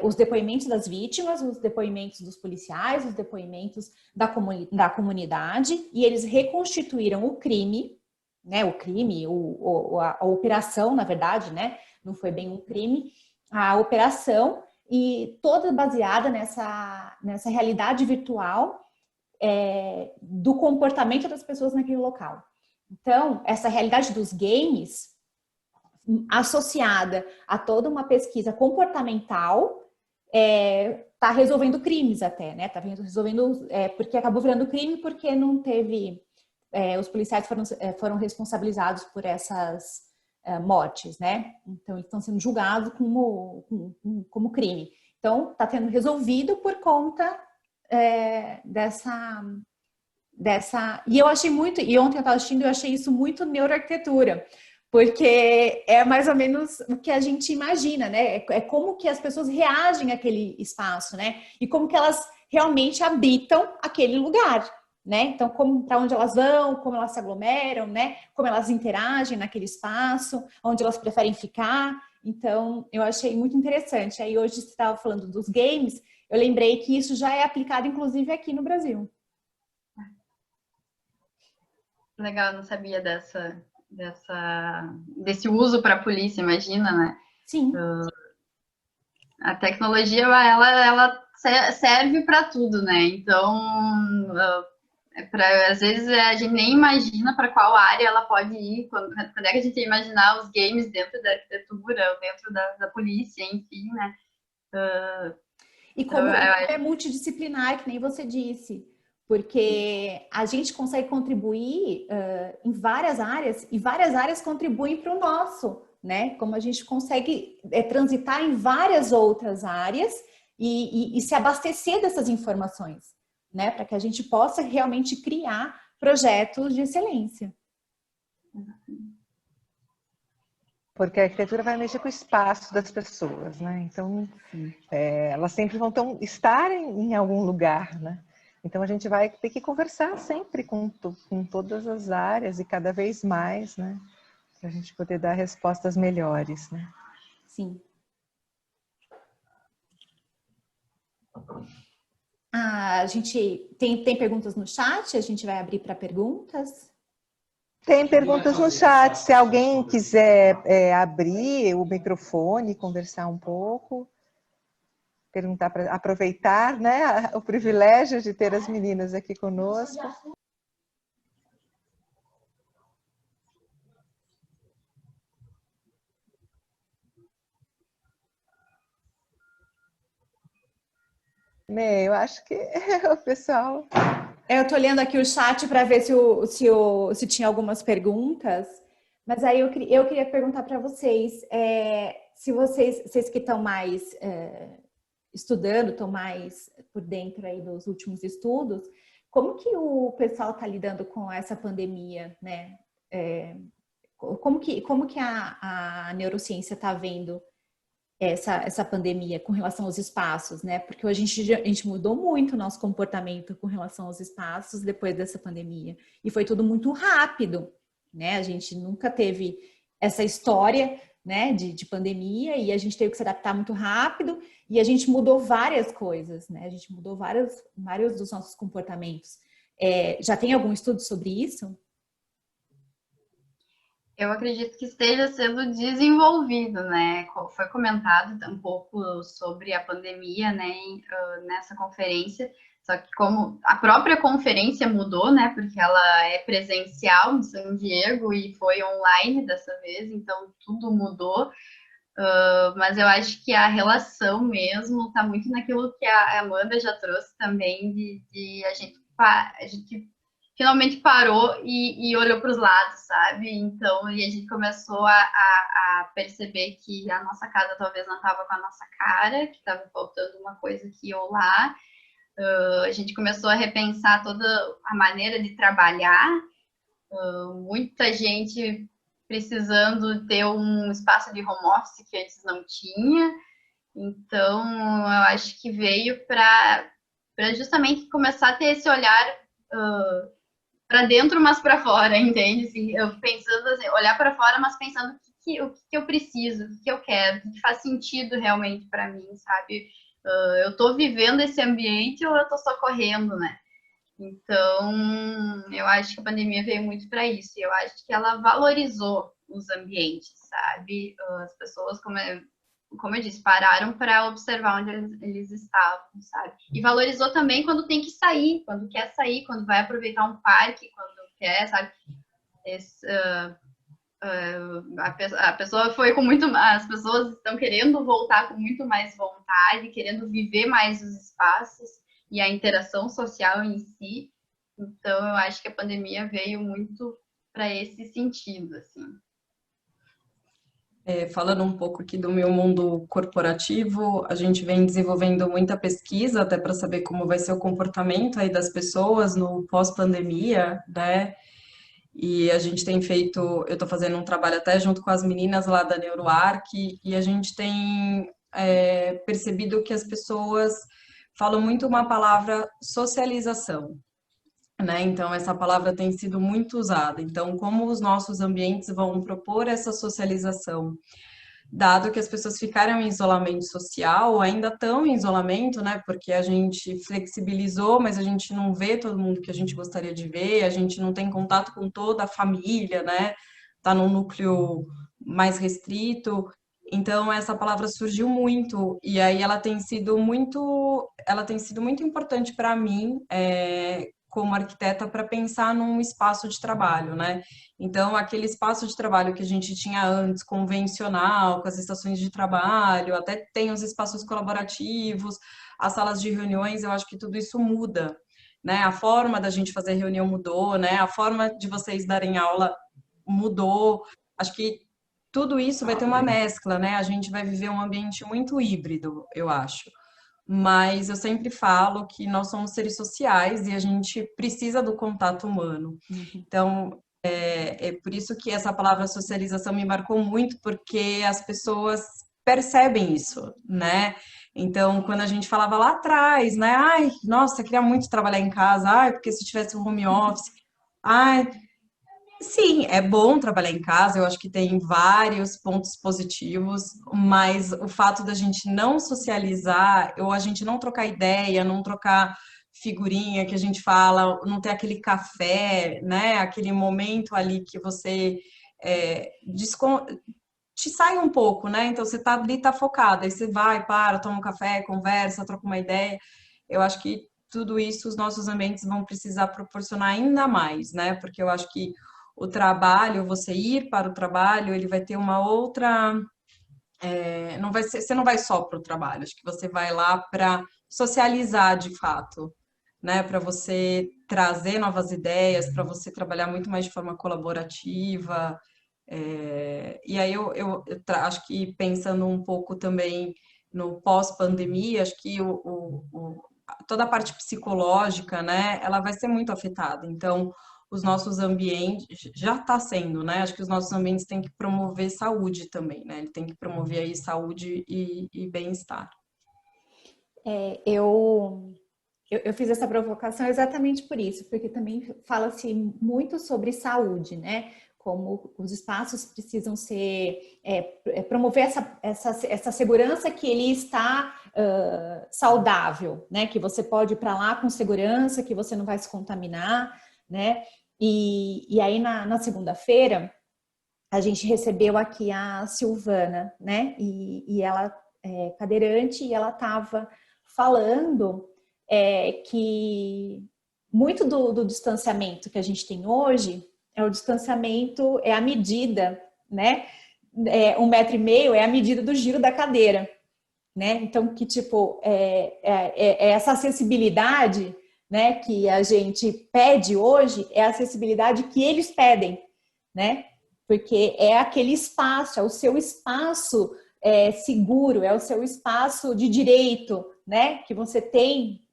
os depoimentos das vítimas, os depoimentos dos policiais, os depoimentos da comunidade, e eles reconstituíram o crime, né, a operação, na verdade, né, não foi bem um crime, a operação, e toda baseada nessa realidade virtual do comportamento das pessoas naquele local. Então, essa realidade dos games, associada a toda uma pesquisa comportamental, está resolvendo crimes até, né? Está resolvendo, porque acabou virando crime porque não teve, os policiais foram responsabilizados por essas mortes, né? Então, eles estão sendo julgados como crime. Então, está tendo resolvido por conta dessa... E eu achei muito, e ontem eu estava assistindo, eu achei isso muito neuroarquitetura, porque é mais ou menos o que a gente imagina, né? É como que as pessoas reagem àquele espaço, né? E como que elas realmente habitam aquele lugar, né? Então, para onde elas vão, como elas se aglomeram, né? Como elas interagem naquele espaço, onde elas preferem ficar. Então, eu achei muito interessante. Aí hoje você estava falando dos games, eu lembrei que isso já é aplicado, inclusive, aqui no Brasil. Legal, eu não sabia desse uso para a polícia, imagina, né? Sim. A tecnologia, ela serve para tudo, né? Então, às vezes a gente nem imagina para qual área ela pode ir, quando é que a gente ia imaginar os games dentro da arquitetura, dentro da polícia, enfim, né? E como é multidisciplinar, que nem você disse, porque a gente consegue contribuir em várias áreas, e várias áreas contribuem para o nosso, né? Como a gente consegue transitar em várias outras áreas e se abastecer dessas informações, né? Para que a gente possa realmente criar projetos de excelência. Porque a arquitetura vai mexer com o espaço das pessoas, né? Então, elas sempre vão estar em algum lugar, né? Então, a gente vai ter que conversar sempre com todas as áreas e cada vez mais, né? Para a gente poder dar respostas melhores, né? Sim. A gente tem perguntas no chat, a gente vai abrir para perguntas. Tem perguntas no chat, se alguém quiser abrir o microfone e conversar um pouco. Perguntar para aproveitar, né, o privilégio de ter as meninas aqui conosco. Eu acho que o pessoal... Eu estou olhando aqui o chat para ver se tinha algumas perguntas, mas aí eu queria perguntar para vocês, se vocês que estão mais... estudando, estão mais por dentro aí dos últimos estudos, como que o pessoal está lidando com essa pandemia, né? Como que a neurociência está vendo essa pandemia com relação aos espaços, né? Porque hoje a gente mudou muito o nosso comportamento com relação aos espaços depois dessa pandemia. E foi tudo muito rápido, né? A gente nunca teve essa história, né, de pandemia, e a gente teve que se adaptar muito rápido, e a gente mudou várias coisas, né? A gente mudou vários dos nossos comportamentos. Já tem algum estudo sobre isso? Eu acredito que esteja sendo desenvolvido, né? Foi comentado um pouco sobre a pandemia, né, nessa conferência, só que como a própria conferência mudou, né, porque ela é presencial em São Diego e foi online dessa vez, então tudo mudou, mas eu acho que a relação mesmo está muito naquilo que a Amanda já trouxe também, de a gente finalmente parou e olhou para os lados, sabe? Então, e a gente começou a perceber que a nossa casa talvez não estava com a nossa cara, que estava faltando uma coisa aqui ou lá. A gente começou a repensar toda a maneira de trabalhar. Muita gente precisando ter um espaço de home office que antes não tinha. Então, eu acho que veio para justamente começar a ter esse olhar para dentro, mas para fora, entende? Assim, eu pensando assim, olhar para fora, mas pensando que eu preciso, o que eu quero, o que faz sentido realmente para mim, sabe? Eu estou vivendo esse ambiente ou eu estou só correndo, né? Então, eu acho que a pandemia veio muito para isso. E eu acho que ela valorizou os ambientes, sabe? As pessoas, como eu disse, pararam para observar onde eles estavam, sabe? E valorizou também quando tem que sair, quando quer sair, quando vai aproveitar um parque, quando quer, sabe? A pessoa foi com muito mais, as pessoas estão querendo voltar com muito mais vontade, querendo viver mais os espaços e a interação social em si. Então, eu acho que a pandemia veio muito para esse sentido, assim. Falando um pouco aqui do meu mundo corporativo, a gente vem desenvolvendo muita pesquisa até para saber como vai ser o comportamento aí das pessoas no pós-pandemia, né? E a gente tem feito, eu estou fazendo um trabalho até junto com as meninas lá da NeuroArc, e a gente tem percebido que as pessoas falam muito uma palavra socialização, né? Então, essa palavra tem sido muito usada. Então, como os nossos ambientes vão propor essa socialização? Dado que as pessoas ficaram em isolamento social, ainda estão em isolamento, né? Porque a gente flexibilizou, mas a gente não vê todo mundo que a gente gostaria de ver, a gente não tem contato com toda a família, né? Tá num núcleo mais restrito. Então, essa palavra surgiu muito, e aí ela tem sido muito importante para mim, como arquiteta, para pensar num espaço de trabalho, né? Então, aquele espaço de trabalho que a gente tinha antes, convencional, com as estações de trabalho, até tem os espaços colaborativos, as salas de reuniões, eu acho que tudo isso muda, né? A forma da gente fazer reunião mudou, né? A forma de vocês darem aula mudou. Acho que tudo isso vai ter uma mescla, né? A gente vai viver um ambiente muito híbrido, eu acho. Mas eu sempre falo que nós somos seres sociais e a gente precisa do contato humano. Então, é por isso que essa palavra socialização me marcou muito, porque as pessoas percebem isso, né? Então, quando a gente falava lá atrás, né? Ai, nossa, queria muito trabalhar em casa. Ai, porque se tivesse um home office. Ai, sim, é bom trabalhar em casa, eu acho que tem vários pontos positivos, mas o fato da gente não socializar, ou a gente não trocar ideia, não trocar figurinha que a gente fala, não ter aquele café, né? Aquele momento ali que você te sai um pouco, né? Então você tá ali, tá focado, aí você vai, para, toma um café, conversa, troca uma ideia. Eu acho que tudo isso os nossos ambientes vão precisar proporcionar ainda mais, né? Porque eu acho que o trabalho, você ir para o trabalho, ele vai ter uma outra. Não vai ser, você não vai só para o trabalho, acho que você vai lá para socializar de fato, né? Para você trazer novas ideias, para você trabalhar muito mais de forma colaborativa. E aí acho que pensando um pouco também no pós-pandemia, acho que toda a parte psicológica, né, ela vai ser muito afetada. Então, os nossos ambientes, já está sendo, né? Acho que os nossos ambientes têm que promover saúde também, né? Ele tem que promover aí saúde e bem-estar. Eu fiz essa provocação exatamente por isso, porque também fala-se muito sobre saúde, né? Como os espaços precisam ser, promover essa segurança que ele está saudável, né? Que você pode ir para lá com segurança, que você não vai se contaminar, né? E aí na segunda-feira a gente recebeu aqui a Silvana, né? E ela é cadeirante e ela estava falando que muito do distanciamento que a gente tem hoje é o distanciamento, é a medida, né? 1,5 metro é a medida do giro da cadeira, né? Então, que tipo, essa acessibilidade, né, que a gente pede hoje, é a acessibilidade que eles pedem, né? Porque é aquele espaço, é o seu espaço seguro, é o seu espaço de direito, né? Que você tem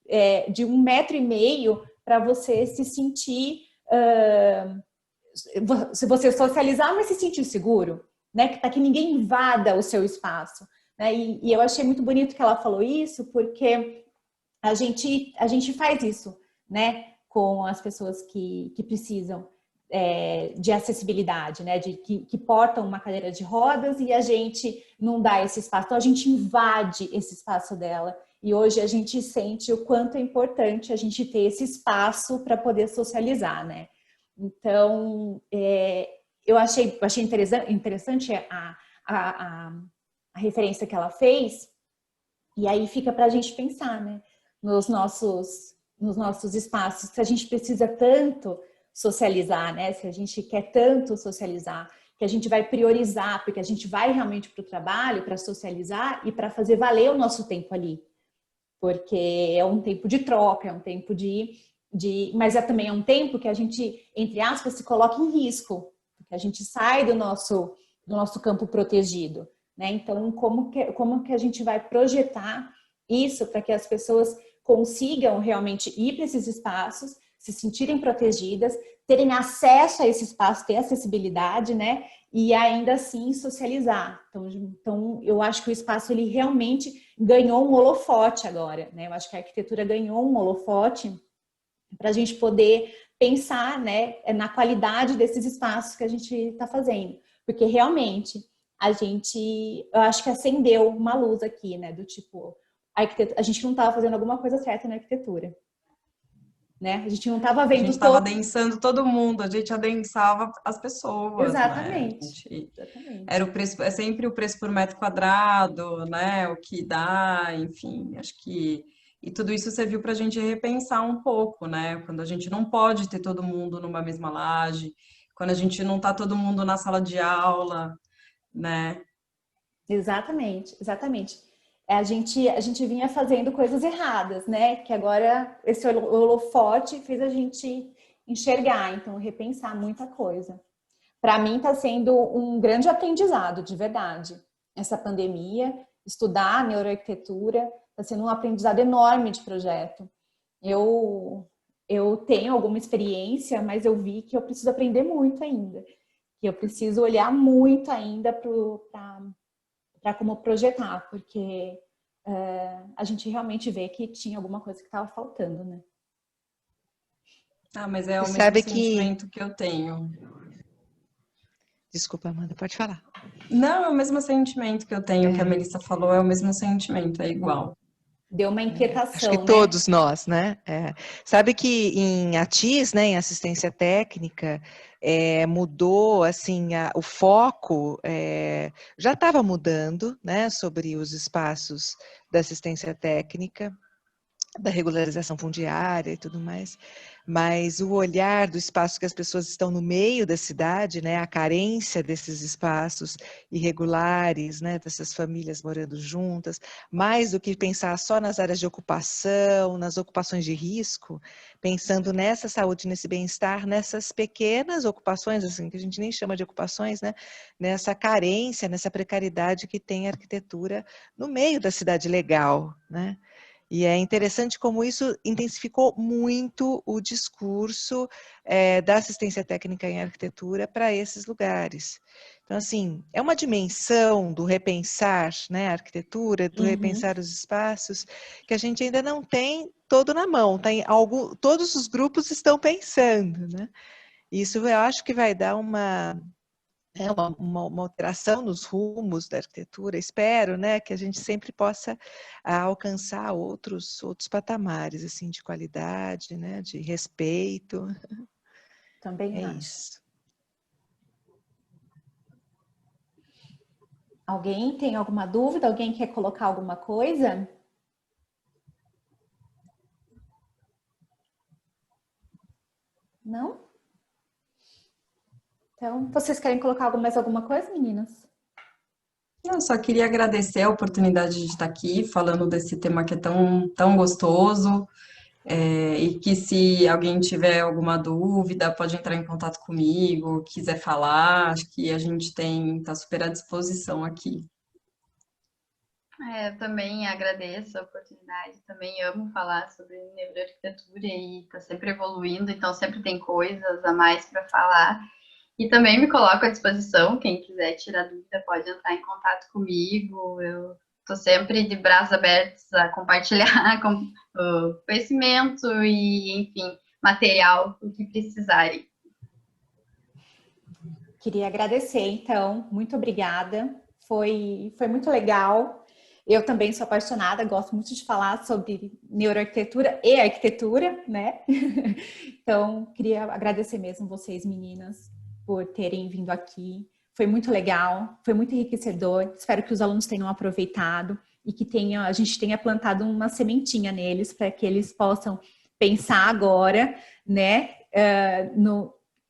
de 1,5 metro para você se sentir, se você socializar, mas se sentir seguro, né? Para que ninguém invada o seu espaço, né? E eu achei muito bonito que ela falou isso, porque a gente faz isso, né? Com as pessoas que precisam. de acessibilidade, né? Que portam uma cadeira de rodas e a gente não dá esse espaço. Então, a gente invade esse espaço dela. E hoje a gente sente o quanto é importante a gente ter esse espaço para poder socializar, né? Então, eu achei interessante a referência que ela fez, e aí fica para a gente pensar, né? Nos nossos espaços, se a gente precisa tanto socializar, né? Se a gente quer tanto socializar, que a gente vai priorizar, porque a gente vai realmente para o trabalho para socializar e para fazer valer o nosso tempo ali. Porque é um tempo de troca, é um tempo mas também é um tempo que a gente, entre aspas, se coloca em risco, porque a gente sai do nosso campo protegido, né? Então, como que a gente vai projetar isso para que as pessoas consigam realmente ir para esses espaços, se sentirem protegidas, terem acesso a esse espaço, ter acessibilidade, né? E ainda assim socializar. Então, eu acho que o espaço ele realmente ganhou um holofote agora, né? Eu acho que a arquitetura ganhou um holofote para a gente poder pensar, né, na qualidade desses espaços que a gente está fazendo. Porque realmente eu acho que acendeu uma luz aqui, né? Do tipo, a gente não estava fazendo alguma coisa certa na arquitetura. Né? A gente não estava vendo. A gente estava adensando todo mundo, a gente adensava as pessoas, Exatamente. né? Exatamente. Era o preço, é sempre o preço por metro quadrado, né? O que dá, enfim, acho que. E tudo isso serviu para a gente repensar um pouco, né? Quando a gente não pode ter todo mundo numa mesma laje, quando a gente não está todo mundo na sala de aula, né? Exatamente, exatamente. A gente vinha fazendo coisas erradas, né? Que agora esse holofote fez a gente enxergar, então repensar muita coisa. Para mim está sendo um grande aprendizado, de verdade. Essa pandemia, estudar neuroarquitetura, está sendo um aprendizado enorme de projeto. Eu tenho alguma experiência, mas eu vi que eu preciso aprender muito ainda. Que eu preciso olhar muito ainda para como projetar, porque a gente realmente vê que tinha alguma coisa que estava faltando, né? Ah, mas é o Você mesmo sabe sentimento que eu tenho. Desculpa, Amanda, pode falar. Não, é o mesmo sentimento que eu tenho, que a Melissa falou, é o mesmo sentimento, é igual. Deu uma inquietação, Acho que né? todos nós, né? Sabe que em ATIS, né, em assistência técnica, mudou, assim, o foco já estava mudando, né, sobre os espaços da assistência técnica, da regularização fundiária e tudo mais, mas o olhar do espaço que as pessoas estão no meio da cidade, né, a carência desses espaços irregulares, né, dessas famílias morando juntas, mais do que pensar só nas áreas de ocupação, nas ocupações de risco, pensando nessa saúde, nesse bem-estar, nessas pequenas ocupações, assim, que a gente nem chama de ocupações, né, nessa carência, nessa precariedade que tem a arquitetura no meio da cidade legal, né? E é interessante como isso intensificou muito o discurso da assistência técnica em arquitetura para esses lugares. Então, assim, é uma dimensão do repensar, né, a arquitetura, do repensar os espaços, que a gente ainda não tem todo na mão. Todos os grupos estão pensando, né? Isso eu acho que vai dar uma alteração nos rumos da arquitetura. Espero, né, que a gente sempre possa alcançar outros patamares, assim, de qualidade, né, de respeito. Também acho. Isso. Alguém tem alguma dúvida? Alguém quer colocar alguma coisa? Não? Então, vocês querem colocar mais alguma coisa, meninas? Eu só queria agradecer a oportunidade de estar aqui falando desse tema que é tão gostoso, e que se alguém tiver alguma dúvida, pode entrar em contato comigo, quiser falar, acho que a gente está super à disposição aqui. Eu também agradeço a oportunidade, também amo falar sobre neuroarquitetura e está sempre evoluindo, então sempre tem coisas a mais para falar. E também me coloco à disposição, quem quiser tirar dúvida pode entrar em contato comigo, eu estou sempre de braços abertos a compartilhar conhecimento e, enfim, material, o que precisarem. Queria agradecer, então, muito obrigada. Foi muito legal. Eu também sou apaixonada, gosto muito de falar sobre neuroarquitetura e arquitetura, né? Então, queria agradecer mesmo vocês, meninas, por terem vindo aqui. Foi muito legal, foi muito enriquecedor. Espero que os alunos tenham aproveitado e que a gente tenha plantado uma sementinha neles para que eles possam pensar agora, né?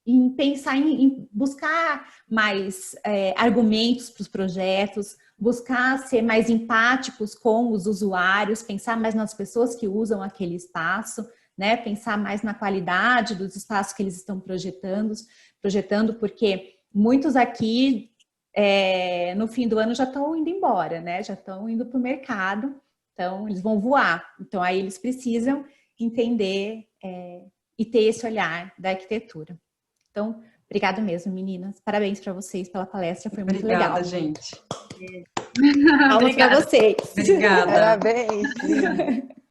Em pensar em buscar mais argumentos para os projetos, buscar ser mais empáticos com os usuários, pensar mais nas pessoas que usam aquele espaço, né? Pensar mais na qualidade dos espaços que eles estão projetando, porque muitos aqui, no fim do ano, já estão indo embora, né? Já estão indo para o mercado, então eles vão voar. Então aí eles precisam entender e ter esse olhar da arquitetura. Então, obrigado mesmo, meninas. Parabéns para vocês pela palestra, foi muito legal. Obrigada, gente. Palmas para vocês. Obrigada. Parabéns.